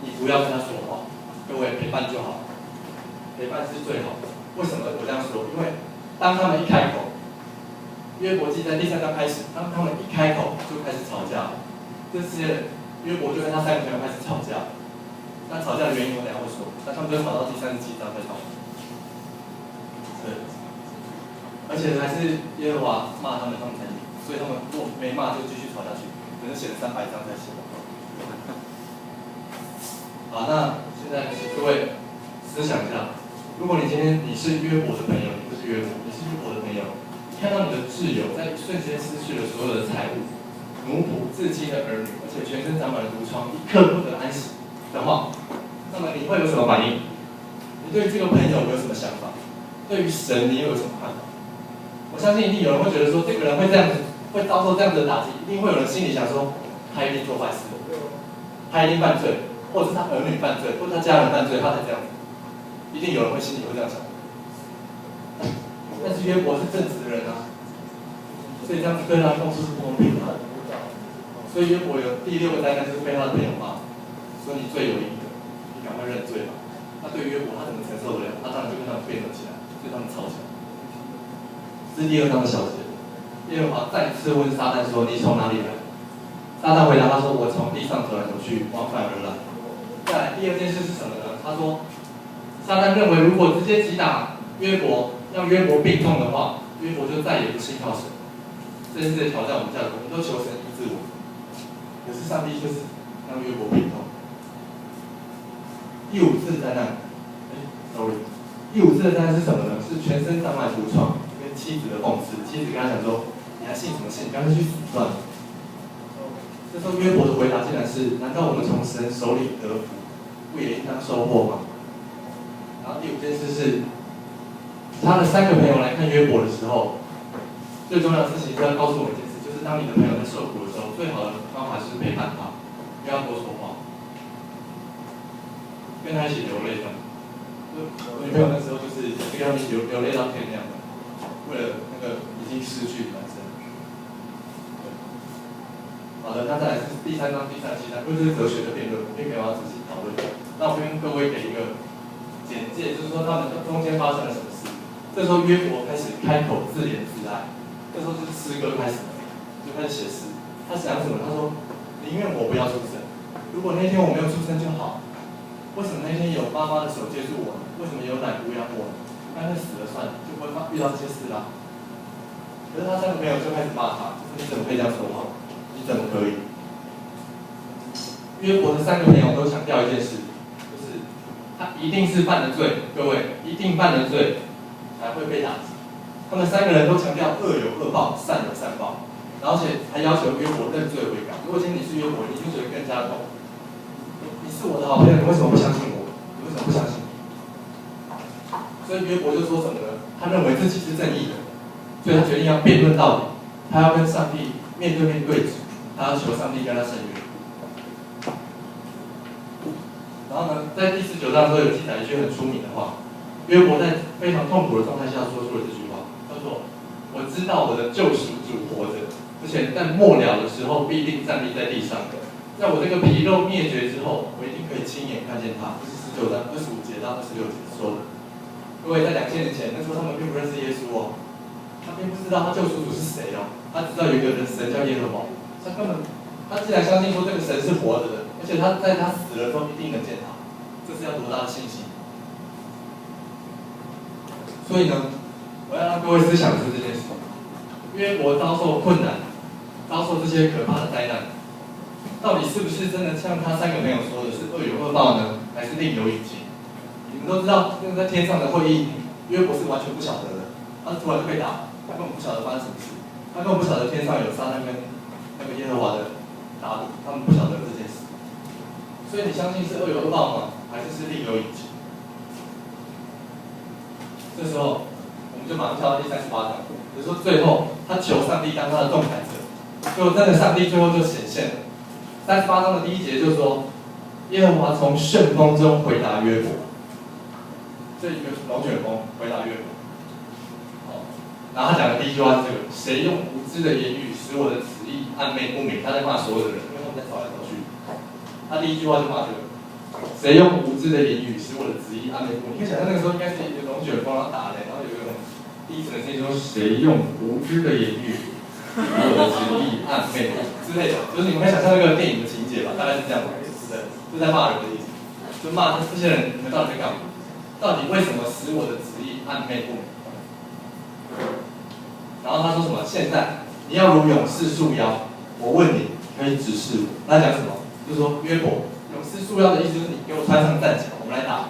你不要跟他说话，各位陪伴就好，陪伴是最好的。为什么我这样说？因为当他们一开口，约伯记在第3章开始，当他们一开口就开始吵架，这些约伯就跟他3个朋友开始吵架。那吵架的原因我等一下会说，那他们就吵到第37章再吵。对，而且还是耶和华骂他们，他们才赢，所以他们如果没骂就继续吵下去，可能写了300章才写完。好，那现在请各位思想一下，如果你今天你是约伯的朋友，你不是约伯，你是约伯的朋友，你看到你的挚友在一瞬间失去了所有的财物、奴仆、至亲的儿女，而且全身长满了毒疮，一刻不得安息的话，那么你会有什么反应？你对这个朋友有什么想法？对于神，你又有什么看法？我相信一定有人会觉得说，这个人会这样子，会遭受这样子的打击，一定会有人心里想说，他一定做坏事，他一定犯罪，或者是他儿女犯罪，或者他家人犯罪，他才这样子。一定有人会心里会这样想。但是约伯是正直的人啊，所以这样子对他公司是不公平的。所以约伯有第6个灾难就是被他的朋友骂，说你罪有应得，你赶快认罪吧。那对于约伯他怎么承受得了？他当然就跟他们辩论起来，对他们吵起来。这是第2章的小节。耶和华再次问撒旦说：“你从哪里来？”撒旦回答他说：“我从地上走来走去，往返而来。”再来第2件事是什么呢？他说，撒旦认为如果直接击打约伯，让约伯病痛的话，约伯就再也不信靠神。这是挑战我们价值，我们都求神医治我，可是上帝就是让约伯病痛。第5次灾难，第5次的灾难是什么呢？是全身长满毒疮，跟妻子的讽刺。妻子跟他讲说：“你还信什么信？干脆去死算了。”这时候约伯的回答竟然是：“难道我们从神手里得福，不也应当收获吗？”然后第5件事是，他的3个朋友来看约伯的时候，最重要的事情是要告诉我们一件事，就是当你的朋友在受苦的时候，最好的方法就是陪伴他，不要多说话。跟他一起流泪的，我女朋友那时候就是跟他们一起流泪到天亮的，为了那个已经失去的男生。好的，那再来是第3章、第37章，因为这是哲学的辩论，并没有要仔细讨论。那我跟各位给一个简介，就是说他们中间发生了什么事。这时候约伯开始开口自怜自哀，这时候就是诗歌开始了，就开始写诗。他想什么？他说：“宁愿我不要出生，如果那天我没有出生就好。为什么那天有妈妈的手接住我呢？为什么有奶抚养我呢？干脆死了算了，就不会遇到这些事啦。”可是他3个朋友就开始骂他，就是你怎么可以这样说话？你怎么可以？约伯的3个朋友都强调一件事，就是他一定是犯了罪，各位一定犯了罪才会被打击。他们3个人都强调恶有恶报，善有善报，而且还要求约伯认罪悔改。如果今天你是约伯，你就觉得更加痛。你是我的好朋友，你为什么不相信我？你为什么不相信？所以约伯就说什么呢？他认为自己是正义的，所以他决定要辩论到底，他要跟上帝面对面对质，他要求上帝跟他伸冤。然后呢，在第19章的时候有记载一句很出名的话，约伯在非常痛苦的状态下说出了这句话，叫做：“我知道我的救赎主活着，而且在末了的时候必定站立在地上的。在我这个皮肉灭绝之后，我一定可以亲眼看见他。”这是19章25节到26节说的。各位，在2000年前，那时候他们并不认识耶稣哦，他并不知道他救赎主是谁哦，他只知道有一个人神叫耶和华，他既然相信说这个神是活着的，而且他在他死了之后一定能见他，这是要多大的信心？所以呢，我要让各位思想的是这件事：约伯遭受困难，遭受这些可怕的灾难，到底是不是真的像他3个朋友说的是恶有恶报呢，还是另有隐情？你们都知道，那个在天上的会议，约伯是完全不晓得的，他突然就被打，他根本不晓得发生什么事，他根本不晓得天上有撒旦跟那个耶和华的打赌，他们不晓得这件事。所以你相信是恶有恶报吗？还是另有隐情？这时候我们就马上跳到第38章，比如说最后他求上帝当他的仲裁者，结果真的上帝最后就显现了。38章的第1节就说，耶和华从旋风中回答约伯，这一个龙卷风回答约伯。然后他讲的第1句话是这个：谁用无知的言语使我的旨意暗昧不明？他在骂所有的人，因为他们在吵来吵去。他第1句话就骂这个：谁用无知的言语使我的旨意暗昧不明？你可以想象那个时候应该是一个龙卷风，然后打雷，然后有一个第一层的声音说：谁用无知的言语使我的旨意暗昧之类的，就是你们可以想象那个电影的情节吧，大概是这样的，对，就在骂人的意思，就骂这些人，你们到底在干嘛？到底为什么使我的旨意暗昧不明？他说什么？现在你要如勇士束腰，我问你，可以指示我。他讲什么？就是说约伯，勇士束腰的意思就是你给我穿上战甲，我们来打。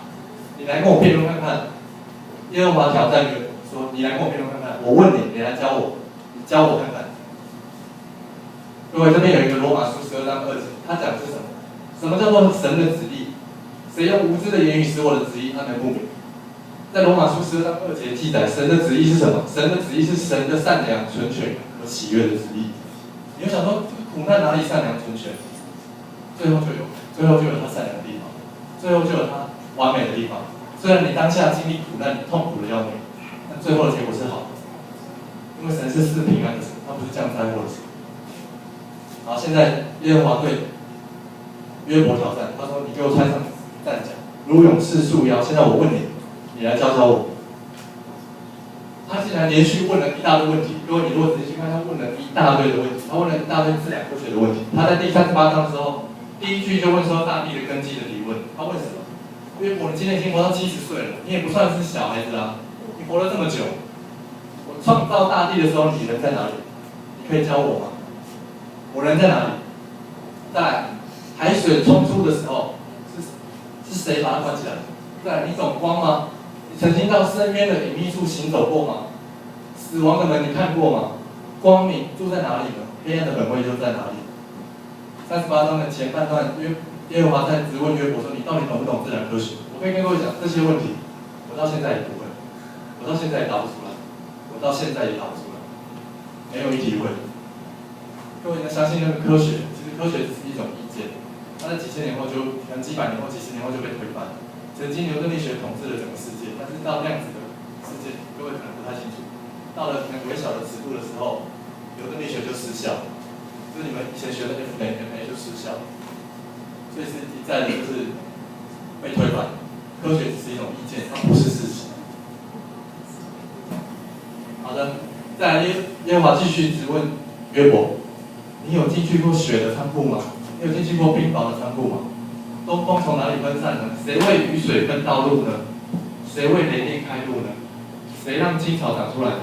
你来跟我辩论看看。耶和华挑战约伯说：你来跟我辩论看看，我问你，你来教我，你教我看看。各位，这边有一个罗马书12章2节，他讲的是什么？什么叫做神的旨意？谁用无知的言语使我的旨意他们不明？在罗马书12章2节记载，神的旨意是什么？神的旨意是神的善良、纯全和喜悦的旨意。你会想说，苦难哪里善良、纯全？最后就有他善良的地方，最后就有他完美的地方。虽然你当下经历苦难，你痛苦的要命，但最后的结果是好的，因为神是赐平安的神，他不是降灾祸的神。好，现在耶和华对约伯挑战，他说：“你给我穿上战甲，如勇士束腰。现在我问你，你来教教我。”他竟然连续问了一大堆问题。各位，你如果仔细去看，他问了一大堆的问题，他问了一大堆自然科学的问题。他在第38章的时候，第一句就问说大地的根基的疑问。他问什么？约伯，你今天已经活到70岁了，你也不算是小孩子啊，你活了这么久，我创造大地的时候，你人在哪里？你可以教我吗？我人在哪里？在海水冲出的时候，是谁把它关起来的？在你懂光吗？你曾经到深渊的隐秘处行走过吗？死亡的门你看过吗？光明住在哪里呢？黑暗的本位就在哪里？38章的前半段，耶和华在质问约伯说：“你到底懂不懂自然科学？”我可以跟各位讲这些问题，我到现在也不会，我到现在也答不出来，我到现在也答不出来，没有一题会。各位要相信那个科学，其实科学只是一种意见，它在几千年后就，可能几百年后、几十年后就被推翻。曾经牛顿力学统治了整个世界，但是到量子的世界，各位可能不太清楚。到了可能微小的尺度的时候，牛顿力学就失效，就是你们以前学的 F 等于 ma 就失效，所以是一再的就是被推翻。科学只是一种意见，它不是事实。好的，再来耶和华继续质问约伯：你有进去过雪的仓库吗？你有进去过冰雹的仓库吗？东风从哪里分散呢？谁为雨水分道路呢？谁为雷电开路呢？谁让青草长出来呢？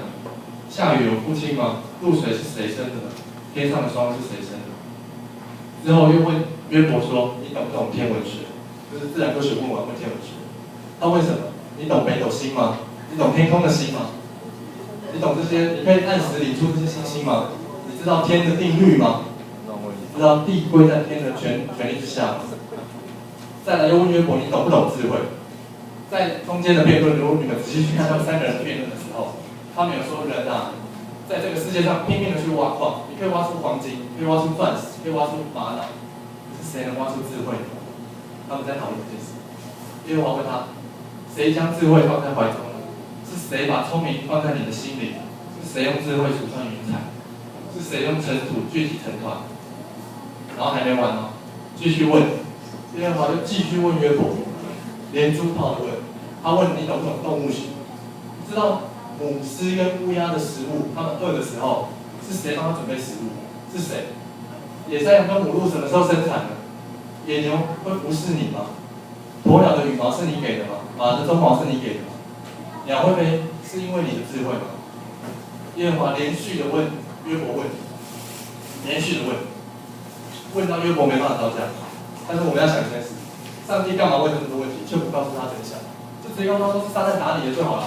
下雨有父亲吗？露水是谁生的呢？天上的霜是谁生的？之后又问约伯说：你懂不懂天文学？就是自然科学问完问天文学。他问什么？你懂北斗星吗？你懂天空的星吗？你懂这些？你可以按时理出这些星星吗？你知道天的定律吗？你知道地归在天的权力之下吗？再来又问约伯：你懂不懂智慧？在中间的辩论，如果你们仔细去看他们3个人的辩论的时候，他们有说人啊，在这个世界上拼命的去挖矿，你可以挖出黄金，可以挖出钻石，可以挖出玛瑙，可是谁能挖出智慧？他们在讨论这件事。耶和华问他：谁将智慧放在怀中呢？是谁把聪明放在你的心里？是谁用智慧数算云彩？是谁用尘土聚集成团？然后还没完哦，继续问，耶和华就继续问约伯，连珠炮的问，他问你懂不懂动物学？你知道母狮跟乌鸦的食物，它们饿的时候是谁帮它准备食物？是谁？野山羊跟母鹿什么时候生产的？野牛会服侍你吗？鸵鸟的羽毛是你给的吗？马的鬃毛是你给的吗？鸟会飞是因为你的智慧吗？耶和华连续的问约伯问题，连续的问到约伯没办法招架。但是我们要想一件事：上帝干嘛问这么多问题，却不告诉他真相？就直接告诉他说是撒旦打你的就好了，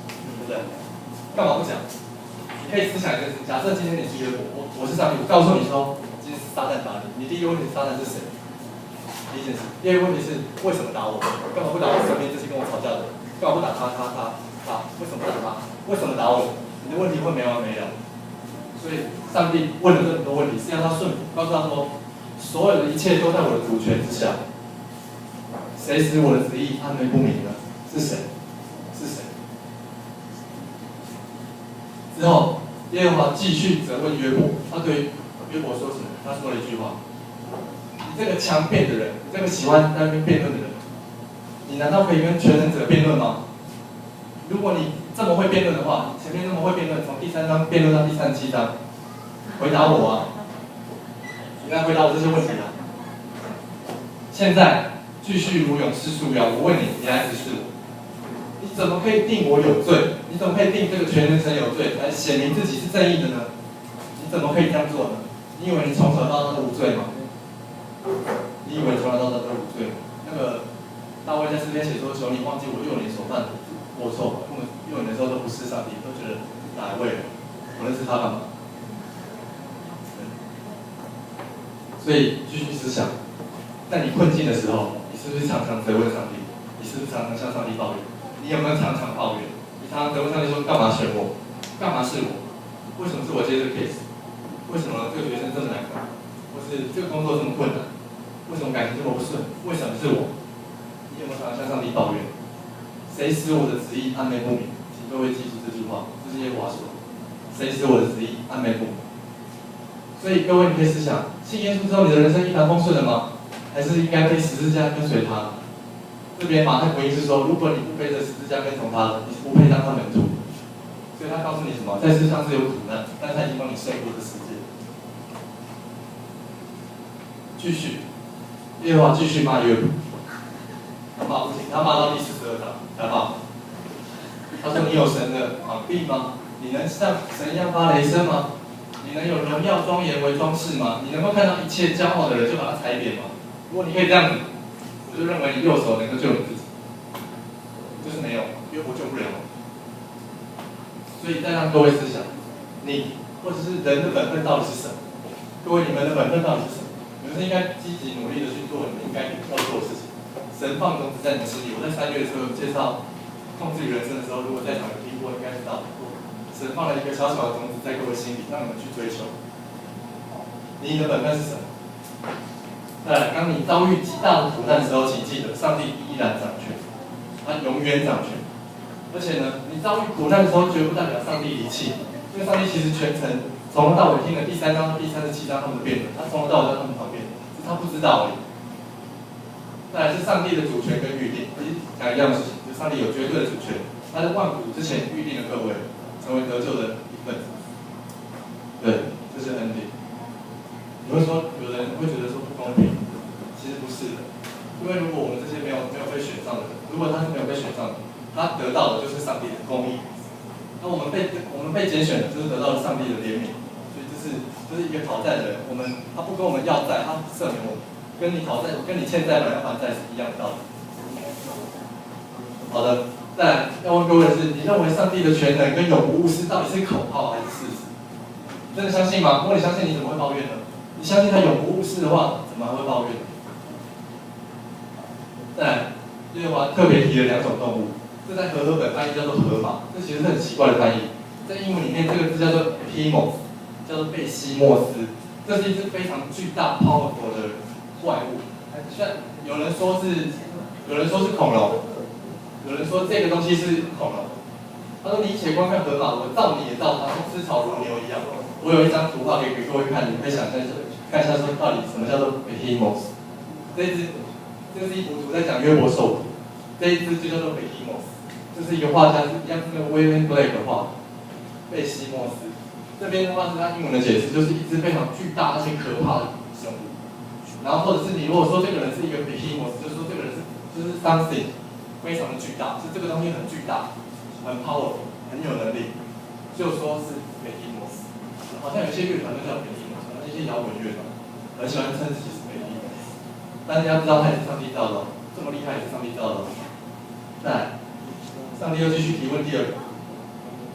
对不对？干嘛不讲？你可以思想一件事：假设今天你是约伯，我是上帝，我告诉你说今天是撒旦打你，你第一个问题是撒旦是谁？第一件事。第二个问题是为什么打我？干嘛不打我身边这些跟我吵架的人？干嘛不打他？为什么不打他？为什么打我？你的问题会没完没了。所以上帝问了这么多问题，是让他顺服，告诉他说，所有的一切都在我的主权之下。谁使我的旨意安危不明呢？是谁？是谁？之后，耶和华继续责问约伯，他对约伯说什么？他说了一句话：你这个强辩的人，你这个喜欢在那边辩论的人，你难道可以跟全能者辩论吗？如果你这么会辩论的话，前面那么会辩论，从第3章辩论到第37章，回答我啊！你来回答我这些问题啊！现在继续如勇士束腰，我问你，你来指示我。你怎么可以定我有罪？你怎么可以定这个全能神有罪，来显明自己是正义的呢？你怎么可以这样做呢？你以为你从小到大都无罪吗？你以为从小到大都无罪吗？那个大卫在诗篇写说：“求你忘记我幼年所犯的过错，因为幼年的时候都不是上帝，都觉得哪一位？我认识他干嘛？”所以继续思想，在你困境的时候，你是不是常常责问上帝？你是不是常常向上帝抱怨？你有没有常常抱怨？你常常责问上帝说：干嘛选我？干嘛是我？为什么是我接这个 case？ 为什么这个学生这么难搞？或是这个工作这么困难？为什么感情这么不顺？为什么是我？你有没有常常向上帝抱怨？谁使我的旨意暗昧不明？请各位记住这句话，这是耶和华说：谁使我的旨意暗昧不明？所以各位，你可以思想，信耶稣之后，你的人生一帆风顺了吗？还是应该背十字架跟随他？这边马太福音是说，如果你不背着十字架跟从他的，你是不配当他门徒。所以他告诉你什么？在世上是有苦难，但是他已经帮你胜过这世界。继续，耶和华继续骂约伯，他骂不停，他骂到第42章才骂。他说：“你有神的膀臂吗？你能像神一样发雷声吗？你能有荣耀庄严为装饰吗？你能够看到一切骄傲的人就把他踩扁吗？如果你可以这样子，我就认为你右手能够救你自己。就是没有，约伯救不了。所以再让各位思想，你或者是人的本分到底是什么？各位，你们的本分到底是什么？你们是应该积极努力的去做你们应该要做的事情。神放种子在你们心里。我在3月的时候介绍控制人生的时候，如果在场有听过，应该知道。神放了一个小小的种子在各位心里，让你们去追求。你的本分是什么？再来，当你遭遇极大的苦难的时候，请记得，上帝依然掌权，他永远掌权。而且呢，你遭遇苦难的时候，绝不代表上帝离弃，因为上帝其实全程从头到尾听了第3章、第37章他们的辩论，他从头到尾在他们旁边，是他不知道而已。再来是上帝的主权跟预定，讲一样的事情，就是上帝有绝对的主权，他在万古之前预定了各位成为得救的一份子。对，这是恩典。你会说，有人会觉得说不公平，其实不是的，因为如果我们这些没有被选上的人，如果他是没有被选上的，他得到的就是上帝的公义。那我们被拣选的，就是得到了上帝的怜悯。所以这是一个讨债的人，他不跟我们要债，他赦免我们，跟你讨债，跟你欠债本来要还债是一样的道理。好的，再来要问各位的是，你认为上帝的全能跟永不误事到底是口号还是事实？真的相信吗？如果你相信，你怎么会抱怨呢？你相信他永不误事的话，怎么还会抱怨？再来，耶和华特别提了2种动物，这在和合本翻译叫做河马，这其实是很奇怪的翻译。在英文里面，这个字叫做 epimos， 叫做贝西莫斯，这是一只非常巨大 powerful 的怪物。像有人说是恐龙，有人说这个东西是恐龙。他说：“你且观看河马，我造你也造它，吃草如牛一样。”我有一张图画可以给各位看，你可以想象一下，看一下说到底什么叫做 Behemoth。这是一幅图在讲约伯受苦，这一只就叫做 Behemoth， 这是一个画家一样是那个 William Blake 的画，贝西莫斯。这边的话是他英文的解释，就是一只非常巨大而且可怕的生物。然后或者是你如果说这个人是一个 Behemoth， 就是说这个人就是 something 非常的巨大，是这个东西很巨大。很 powerful， 很有能力，就说是北提摩斯。好像有些乐团都叫北提摩斯，那些摇滚乐团很喜欢称自己是北提摩斯。但是要知道，他也是上帝造的，这么厉害也是上帝造的。再来，上帝又继续提问第2个，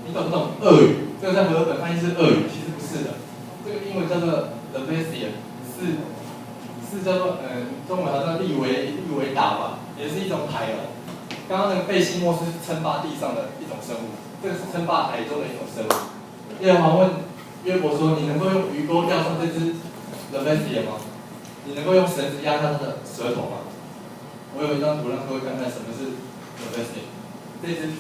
你懂不懂俄语？这个在和合本翻译是俄语，其实不是的。这个英文叫做 Leviathan， 是叫做中文好像利维达吧，也是一种海龙。刚刚那个贝西莫斯是称霸地上的一种生物，这个是称霸海中的一种生物。耶和华问约伯说：“你能够用鱼钩钓上这只 Leviathan 吗？你能够用绳子压它的舌头吗？”我有一张图让各位看看什么是 Leviathan。这只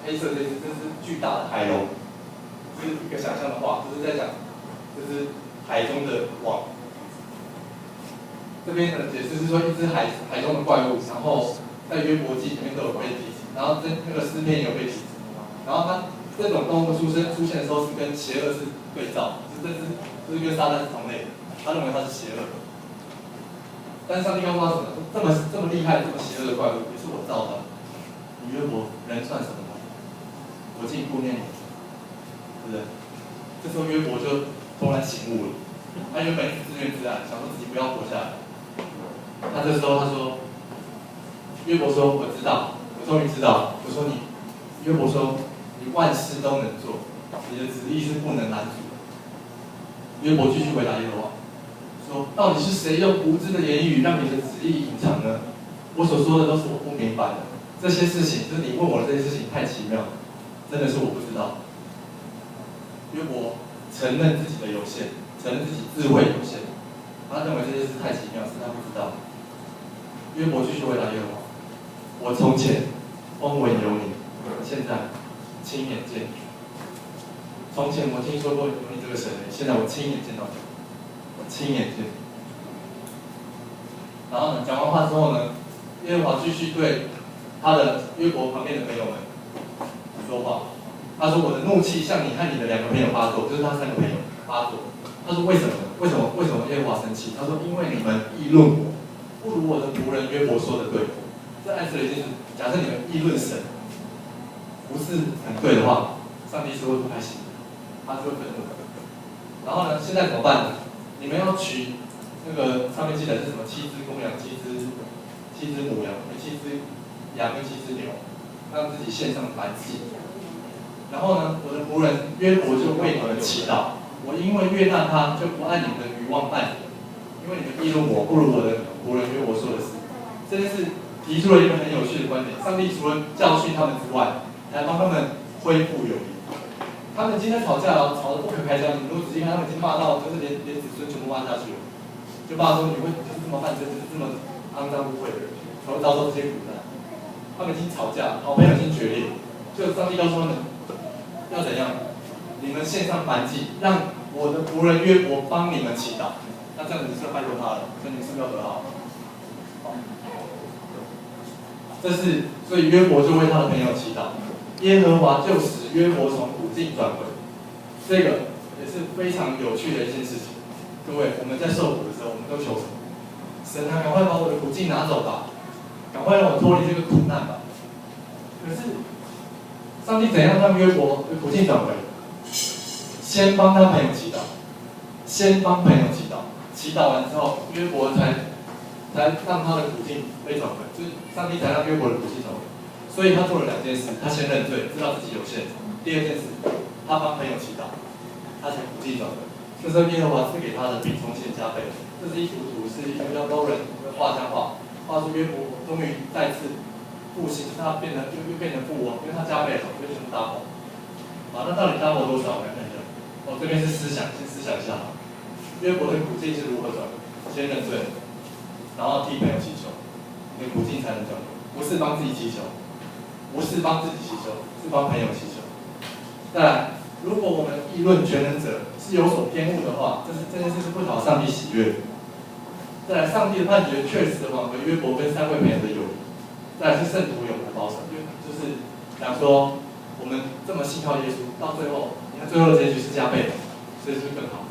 黑色这只巨大的海龙，这是一个想象的话，就是在讲这是海中的网。这边的解释是说，一只海中的怪物，然后在约伯记里面都有被提及，然后那个诗篇也有被提及，然后它这种动物出现的时候是跟邪恶是对照，这是跟撒旦是同类的，他认为它是邪恶的。但是上帝告诉他什么？这么厉害、这么邪恶的怪物，也是我造的。你约伯人算什么呢？我竟顾念你，对不对？这时候约伯就突然醒悟了，他原本一直自怨自艾，想说自己不要活下来。他这时候他说，约伯说我知道，我终于知道。我说你，约伯说你万事都能做，你的旨意是不能拦阻的。约伯继续回答耶和华说，到底是谁用无知的言语让你的旨意隐藏呢？我所说的都是我不明白的，这些事情就是你问我的这些事情太奇妙了，真的是我不知道。约伯承认自己的有限，承认自己智慧有限，他认为这些事太奇妙，是他不知道。约伯继续回答耶和华：我从前风闻有你，现在亲眼见你。从前我听说过有你这个神，现在我亲眼见到你，我亲眼见你。然后呢，讲完话之后呢，耶和华继续对他的约伯旁边的朋友们说话。他说：“我的怒气向你和你的2个朋友发作，就是他3个朋友发作。他说：为什么呢？为什么耶和华生气？他说：因为你们议论我，不如我的仆人约伯说的对。这暗示了一件事：假设你们议论神不是很对的话，上帝是会不开心的，他是会愤怒的。然后呢，现在怎么办呢？你们要取那个上面记载是什么？7只公羊、7只母羊、7只羊跟7只牛，让自己献上燔祭。然后呢，我的仆人约伯就为你们祈祷，我因为悦纳他，就不按你们的愚妄办你们，因为你们议论我，不如我的仆人约伯说的是。这件事提出了一个很有趣的观点：上帝除了教训他们之外，还帮他们恢复友谊。他们今天吵架了，吵得不可开交，你如果仔细看，他们已经骂到就是连子孙全部骂下去了，就骂说你是这么犯罪，就是这么肮脏污秽的人，才会遭受这些苦难。他们已经吵架，好朋友已经决裂，就上帝告诉他们。要怎样？你们献上燔祭，让我的仆人约伯帮你们祈祷。那这样子是拜托他了，所以你是不是要得好？这是所以约伯就为他的朋友祈祷，耶和华就使约伯从苦境转回。这个也是非常有趣的一件事情。各位，我们在受苦的时候，我们都求什么？神啊，赶快把我的苦境拿走吧，赶快让我脱离这个苦难吧。可是。上帝怎样让约伯的苦境转回？先帮他朋友祈祷，先帮朋友祈祷，祈祷完之后，约伯才让他的苦境被转回，就是上帝才让约伯的苦境转回。所以他做了2件事：他先认罪，知道自己有限；第2件事，他帮朋友祈祷，他才苦境转回。这时候耶和华赐给他的比从前加倍。这是一幅图，是一个叫高人的画家画出约伯终于再次。复兴，他又变成富翁，因为他加倍了，所以全部double。好，那到底double多少？我来看一下。这边是思想，先思想一下。约伯的苦境是如何转？先认罪，然后替朋友祈求，你的苦境才能转。不是帮自己祈求，不是帮自己祈求，是帮朋友祈求。再来，如果我们议论全能者是有所偏误的话，这件事是不讨上帝喜悦的。再来，上帝的判决确实的挽回约伯跟3位朋友的友谊。再来是圣徒永的保守，就是讲说我们这么信靠耶稣，到最后，你看最后的结局是加倍的，所以是不是更好？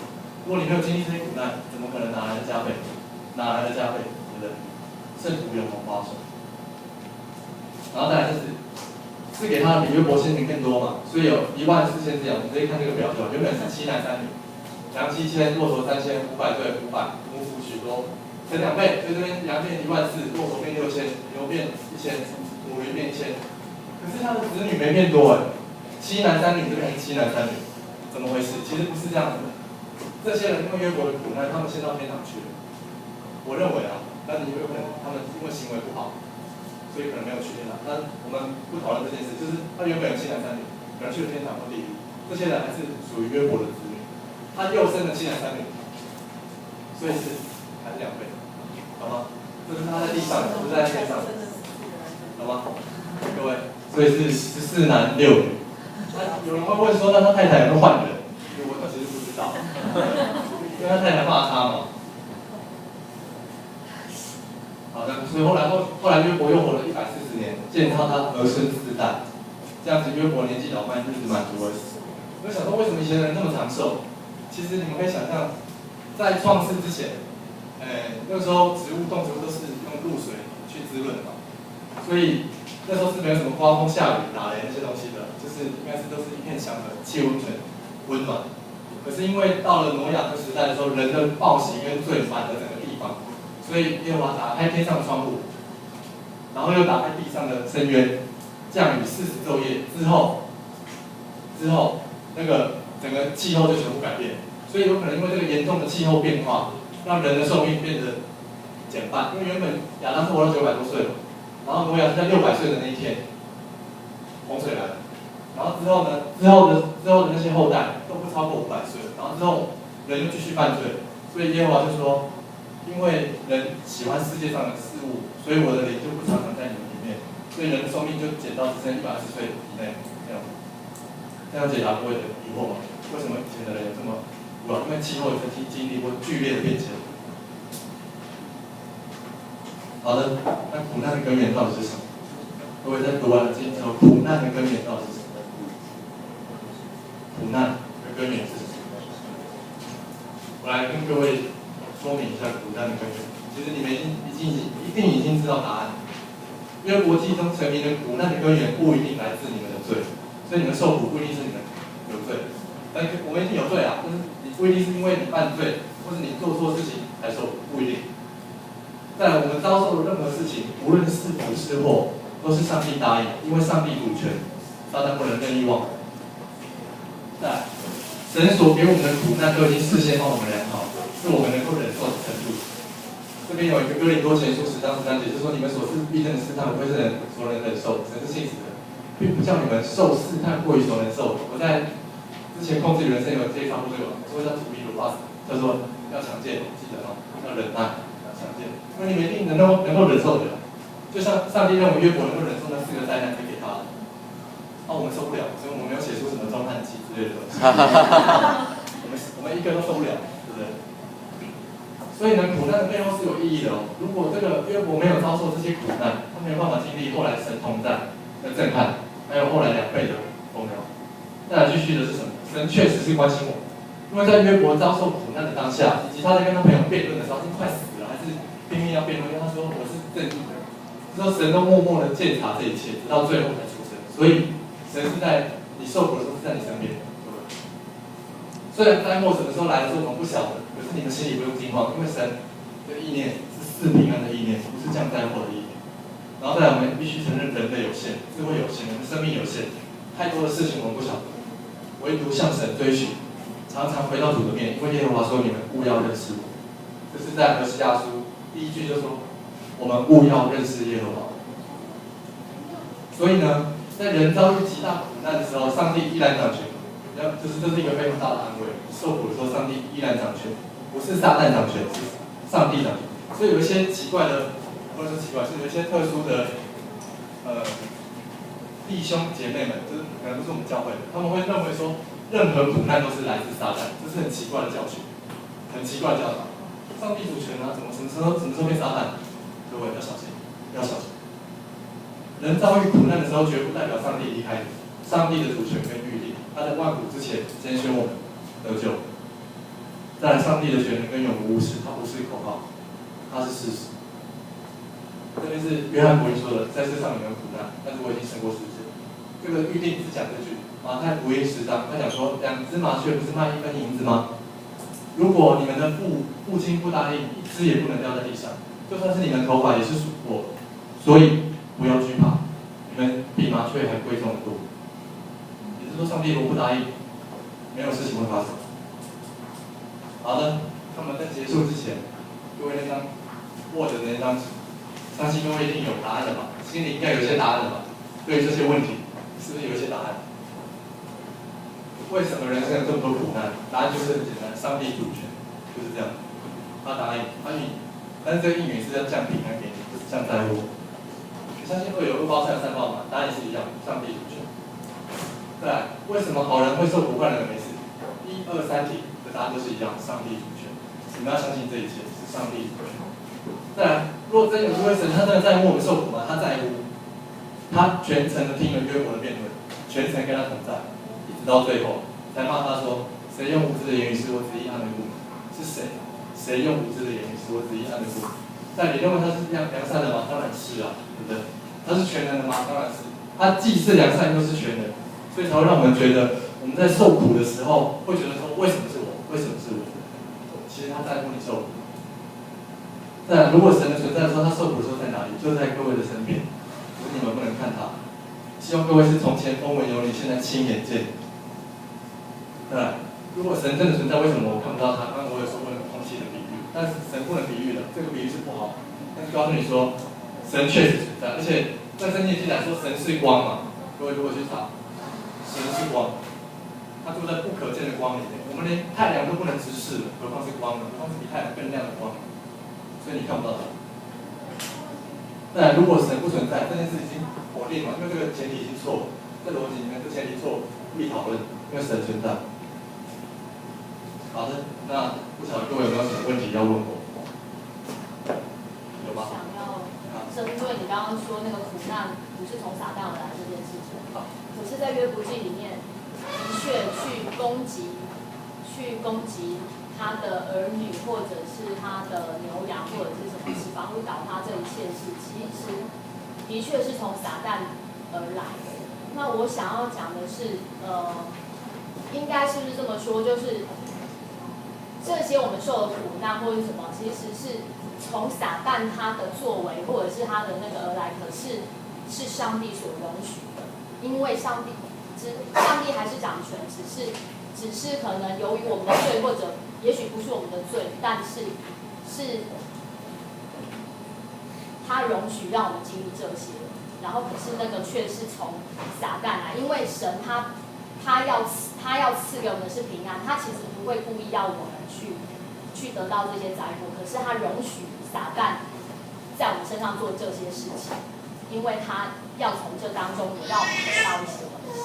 如果你没有经历这些苦难，怎么可能哪来的加倍？哪来的加倍？对不对？圣徒永的保守。然后再来就是赐给他的比约伯先前更多嘛，所以有14000只羊，我们直接看这个表就好，原本是7男3女，羊7000，骆驼3000，500对500，母虎许多。乘2倍，所以这边羊变14000，骆驼变6000，牛变1000，母驴变1000。可是他的子女没变多7男3女，这边是7男3女，怎么回事？其实不是这样子的。这些人因为约伯的苦难，他们先到天堂去了。我认为但是有可能他们因为行为不好，所以可能没有去天堂。但我们不讨论这件事，就是他原本有7男3女，可能去了天堂或地狱，这些人还是属于约伯的子女。他又生了7男3女，所以是还是2倍。好吗？这是他在地上，不是在天上，好吗？各位，所以是14男6女。有人会问说，那他太太有没有换人？我其实不知道，因为他太太骂他嘛。好的，所以后来约伯又活了140年，见到他儿孙4代，这样子约伯年纪老迈，日子满足而死。我想说，为什么以前的人那么长寿？其实你们可以想象，在创世之前。那个时候植物、动植物都是用露水去滋润的嘛，所以那时候是没有什么刮风下雨、打雷那些东西的，就是应该是都是一片祥和，气温很温暖。可是因为到了挪亚的时代的时候，人的暴习跟罪满了整个地方，所以耶和华打开天上的窗户，然后又打开地上的深渊，降雨40昼夜之后，那个整个气候就全部改变。所以有可能因为这个严重的气候变化，让人的寿命变得减半。因为原本亚当是活了900多岁了，然后挪亚是在600岁的那一天，洪水来了。然后之后呢？之后的那些后代都不超过500岁，然后之后人就继续犯罪，所以耶和华就说，因为人喜欢世界上的事物，所以我的灵就不常常在你们里面，所以人的寿命就减到只剩120岁以内。这样解答各位的疑惑吗？为什么以前的人有这么因为气候曾经经历过剧烈的变迁。好的，那苦难的根源到底是什么？各位在读完了经之后，苦难的根源到底是什么？苦难的根源是什么？我来跟各位说明一下苦难的根源。其实你们一定已经知道答案。因为国际中成名的苦难的根源不一定来自你们的罪，所以你们受苦不一定是你们有罪，但是我们一定有罪啊，就是你不一定是因为你犯罪或是你做错事情才受苦，不一定。再来，我们遭受的任何事情，无论是福是祸，都是上帝答应，因为上帝主权，撒旦不能任意妄为。再来，神所给我们的苦难都已经事先帮我们量好，是我们能够忍受的程度。这边有一个哥林多前书10章13节，就是说你们所遇见的试探，不会是人所能忍受，神是信实的，并不叫你们受试探过于所能受。我在之前控制人生有这一章不对吧？说叫主义如发，叫做要强健，记得哦，要忍耐，要强健，因为你们一定能够忍受的。就像上帝认为约伯能够忍受那4个灾难才给他的，我们受不了，所以我们没有写出什么中汉期之类的东西。我们一个都受不了，对不对？所以呢，苦难的背后是有意义的哦。如果这个约伯没有遭受这些苦难，他没有办法经历后来神同在的震撼，还有后来2倍的丰饶。再来继续的是什么？神确实是关心我们，因为在约伯遭受苦难的当下，以及他在跟他朋友辩论的时候，他已经快死了，还是拼命要辩论，因为他说我是正义的。之后神都默默的监察这一切，直到最后才出生。所以神是在你受苦的时候是在你身边的。虽然灾祸什么时候来的时候我们不晓得，可是你们心里不用惊慌，因为神的意念是赐平安的意念，不是降灾祸的意念。然后再来，我们必须承认人类有限，智慧有限，我们生命有限，太多的事情我们不晓得，唯独向神追寻，常常回到主的面，因为耶和华说你们务要认识我。这是在何西阿书第1句就说，我们务要认识耶和华。所以呢，在人遭遇极大苦难的时候，上帝依然掌权。这是一个非常大的安慰。受苦的时候，上帝依然掌权，不是撒旦掌权，是上帝掌权。所以有一些奇怪的，或者是奇怪，是有一些特殊的，弟兄姐妹们，就是可能不是我们教会的，他们会认为说，任何苦难都是来自撒旦，这是很奇怪的教训，很奇怪的教导。上帝主权啊，什么时候变撒旦？各位要小心，要小心。人遭遇苦难的时候，绝不代表上帝离开你，上帝的主权跟预定。他在万古之前拣选我们得救。再来，上帝的权能跟永无无视，它不是口号，它是事实。这边是约翰福音说的，在世上你们有苦难，但是我已经胜过世界。这个预定是讲这句。马太福音10章，他讲说，2只麻雀不是卖1分银子吗？如果你们的父亲不答应，1只也不能掉在地上，就算是你们头发也是属我，所以不要惧怕，你们比麻雀还贵重得多。也就是说，上帝如果不答应，没有事情会发生。好的，那么在结束之前，各位那张Word的那张纸，相信各位一定有答案了吧？心里应该有一些答案了吧？对于这些问题，是不是有一些答案？为什么人生有这么多苦难？答案就是很简单，上帝主权就是这样。他答应，但是这个应允是要降平安给你，不是降灾祸。你相信恶有恶报，善有善报吗？答案也是一样，上帝主权。再来，为什么好人会受苦，坏人没事？1、2、3题的答案都是一样，上帝主权。你们要相信这一切是上帝主权。再来，如果真有一位神，他真的在乎我们受苦吗？他在乎，他全程的听了约伯的辩论，全程跟他同在，一直到最后才骂他说：“谁用无知的言语使我旨意按得住？是谁？谁用无知的言语使我旨意按得住？”但你认为他是这样良善的吗？当然是啊，对不对？他是全能的吗？当然是。他既是良善又是全能，所以才会让我们觉得我们在受苦的时候，会觉得说为什么是我？为什么是我？其实他在乎你受苦。但如果神的存在的时候，他受苦的时候在哪里？就在各位的身边，只是你们不能看他。希望各位是从前风闻有你，现在亲眼见。对，如果神真的存在，为什么我看不到他？刚刚我有说过那个空气的比喻，但是神不能比喻的，这个比喻是不好。但是告诉你说，神确实存在，而且在圣经记载说神是光嘛。各位如果去查，神是光，他住在不可见的光里面。我们连太阳都不能直视了，何况是光呢？何况是比太阳更亮的光，所以你看不到他。那如果神不存在，这件事已经否定了，因为这个前提已经错了。在逻辑里面，这前提错，不必讨论，因为神存在。好的，那不晓得各位有没有什么问题要问我？有吗？想要针对你刚刚说那个苦难不是从撒旦而来这件事情，可是在约伯记里面的确去攻击他的儿女，或者是他的牛羊，或者是什么事，房屋倒塌这一切事，其实的确是从撒旦而来的。那我想要讲的是，应该是不是这么说？就是这些我们受的苦难或者什么，其实是从撒旦他的作为或者是他的那个而来，可是是上帝所容许的，因为上帝还是掌权，只是可能由于我们的罪，或者也许不是我们的罪，但是他容许让我们经历这些，然后可是那个却是从撒旦来，因为神他要赐给我们的是平安，他其实不会故意要我们去得到这些灾祸，可是他容许撒旦在我们身上做这些事情，因为他要从这当中也让我们得到一些东西。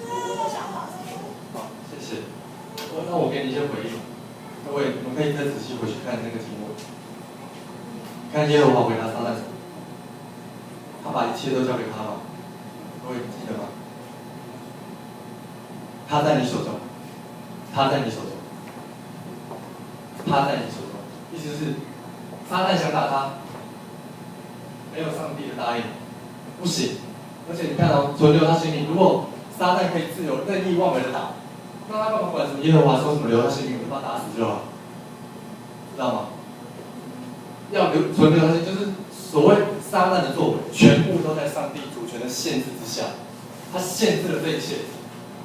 我的想法是这样。好，谢谢。那我给你一些回应，各位你们可以再仔细回去看那个题目。看耶和华回答撒旦什么？他把一切都交给他嘛？各位记得吗？他在你手中，他在你手中，他在你手中。意思是，撒旦想打他，没有上帝的答应，不行。而且你看哦，存留他心里，如果撒旦可以自由任意妄为的打，那他干嘛管什么耶和华说什么留他心里，我把他打死就好，知道吗？要存留他心，就是所谓撒旦的作为，全部都在上帝主权的限制之下，他限制了这一切，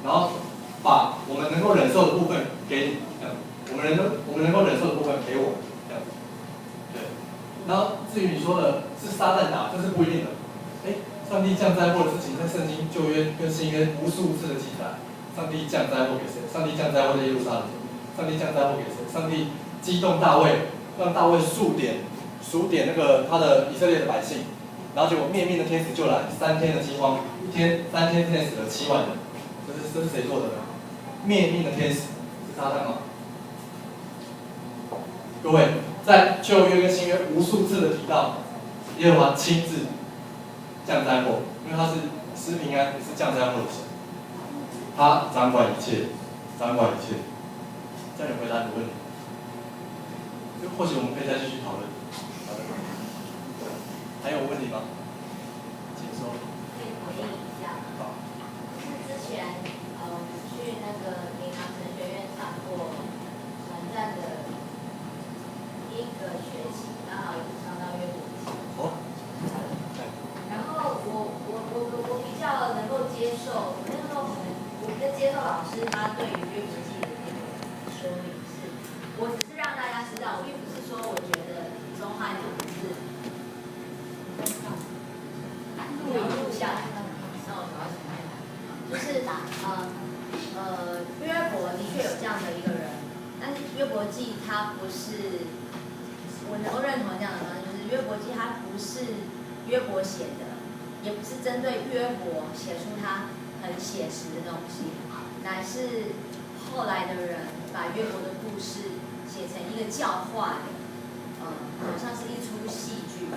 然后把我们能够忍受的部分给你，这样，我们能够忍受的部分给我们，这样子，对。然后至于你说的是撒旦打，这是不一定的。上帝降灾祸的事情，在圣经旧约跟新约无数次的记载。上帝降灾祸给谁？上帝降灾祸在耶路撒冷。上帝降灾祸给谁？上帝激动大卫，让大卫数点那个他的以色列的百姓，然后结果灭命的天使就来，3天的饥荒，3天之内死了7万人。这是谁做的呢？灭命的天使是撒旦吗？各位，在旧约跟新约无数次的提到，耶和华亲自降灾祸，因为他是施平安，也是降灾祸的神，他掌管一切，掌管一切。这样有回答你的问题？就或许我们可以再继续讨论。好的，还有问题吗？请说。可以回应一下。好。就是之前去那个银行神学院上过传战的一个学期，刚好也是上到约伯记。哦。然后我比较能够接受，那时候我比较接受老师他对于约伯记的那个说明是，我只是让大家知道，我并不是说我觉得钟汉讲的是你要录下来，那我主要是就是约伯的确有这样的一个人，但是约伯记他不是，我能够认同这样的东西，就是约伯记他不是约伯写的，也不是针对约伯写出他很写实的东西，乃是后来的人把约伯的故事写成一个教化的，好像是一出戏剧。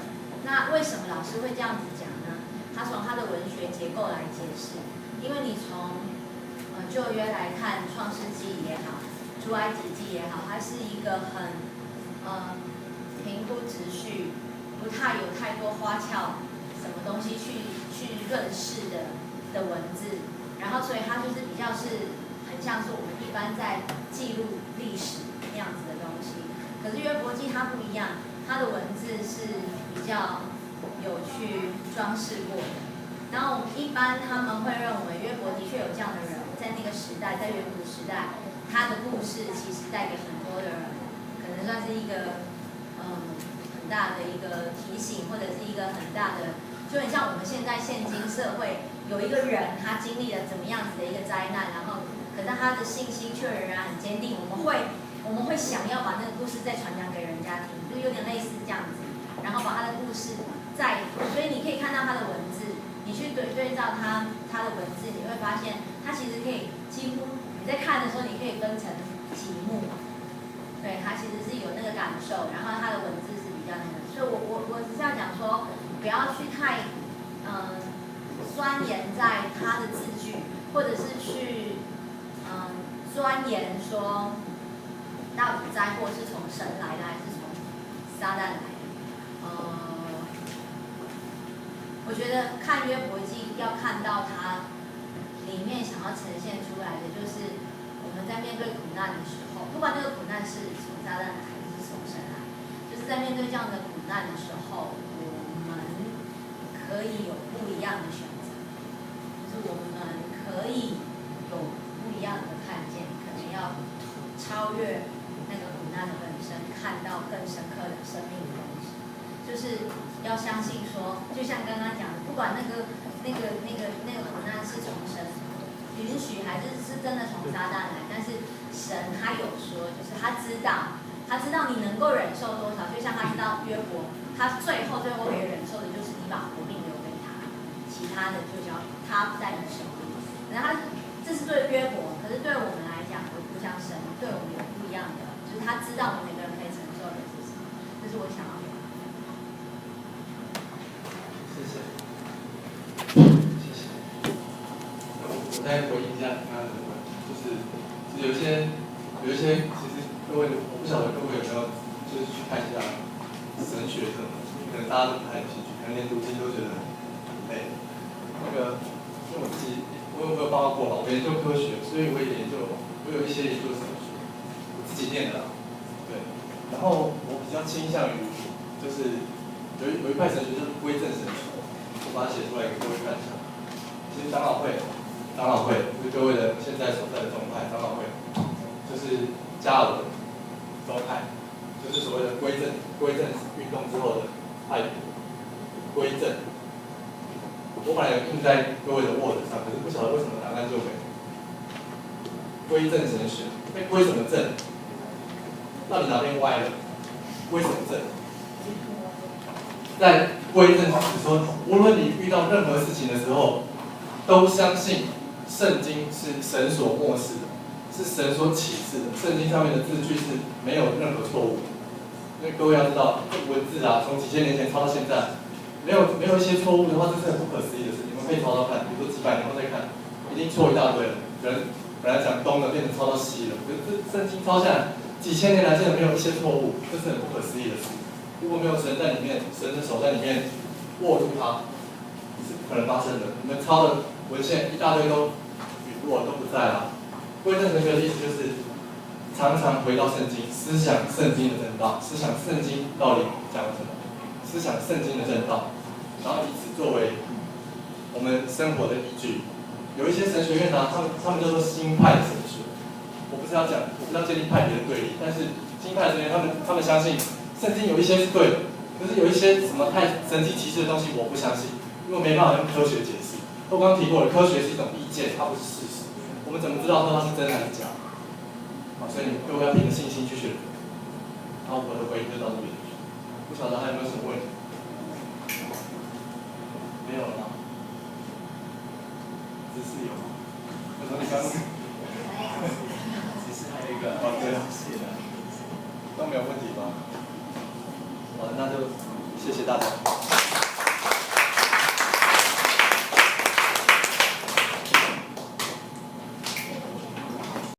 那为什么老师会这样子讲呢？他从他的文学结构来解释，因为你从旧约来看，创世纪也好，出埃及记也好，它是一个很平铺直叙，不太有太多花俏什么东西去认识的文字，然后所以它就是比较是很像是我们一般在记录历史那样子的东西。可是约伯记它不一样，它的文字是比较有去装饰过的。然后一般他们会认为约伯的确有这样的人，在那个时代，在远古时代，他的故事其实带给很多的人，可能算是一个很大的一个提醒，或者是一个很大的，就很像我们现在现今社会有一个人他经历了怎么样子的一个灾难，然后可是他的信心却仍然很坚定，我们会想要把那个故事再传讲给人家听，就有点类似这样子，然后把他的故事所以你可以看到他的文字，你去对照他的文字，你会发现他其实可以几乎你在看的时候，你可以分成几幕，对，他其实是有那个感受，然后他的文字是比较那个，所以我只是要讲说，不要去太钻研在他的字句，或者是去钻研说到底灾祸是从神来的还是从撒旦来的。我觉得看约伯记要看到它里面想要呈现出来的，就是我们在面对苦难的时候，不管那个苦难是从撒旦来还是从神来，就是在面对这样的苦难的时候，我们可以有不一样的选择，就是我们可以有不一样的看见，可能要超越那个苦难的本身，看到更深刻的生命的东西。就是要相信说，就像刚刚讲的，不管那个苦难是从神允许还是真的从撒旦来，但是神他有说，就是他知道你能够忍受多少，就像他知道约伯，他最后可以忍受的就是你把活命留给他，其他的就交他在你手里。然后这是对约伯，可是对我们来讲，不像神对我们有不一样的，就是他知道我们每个人可以承受的是什么，这是我想要。我再回应一下刚刚的问题，就是有一些，其实各位我不晓得各位有没有就是去看一下神学这种东西，可能大家都不太有兴趣，可能连读经都觉得很累。因为我自己我有报告过嘛，我研究科学，所以我有一些研究神学，我自己念的啦，对。然后我比较倾向于就是有一派神学就是归正神学，我把它写出来给各位看一下。其实长老会就是各位的现在所在的宗派，长老会就是加尔文宗派，就是所谓的归正运动之后的爱国归正。我本来有印在各位的 Word 上，可是不晓得为什么档案就没。归正神学，被归什么正？到底哪边歪了？归什么正？在归正是说，无论你遇到任何事情的时候，都相信圣经是神所默示的，是神所启示的。圣经上面的字句是没有任何错误的。因为各位要知道，文字啊，从几千年前抄到现在，没有一些错误的话，这是很不可思议的事。你们可以抄抄看，比如说几百年后再看，一定错一大堆了。人本来讲东的，变成抄到西了。可是圣经抄下来几千年来，竟然没有一些错误，这是很不可思议的事。如果没有神在里面，神的手在里面握住它，是不可能发生的。你们抄的文献一大堆都陨落，都不在了。归正神学的意思就是常常回到圣经，思想圣经的正道，思想圣经到底讲了什么，思想圣经的正道，然后以此作为我们生活的依据。有一些神学院呢，他们叫做新派的神学。我不是要建立派别的对立，但是新派的神学他们相信圣经有一些是对的，可是有一些什么太神迹奇事的东西我不相信，因为没办法用科学解释。我刚刚提过了，科学是一种意见，它不是事实。我们怎么知道说它是真还是假？所以各位要凭着信心去选择。然后我的回应就到这边。不晓得还有没有什么问题？没有了吗？只是有吗？我说你刚刚，其实还有一个对啊，是的，都没有问题吧？好，那就谢谢大家。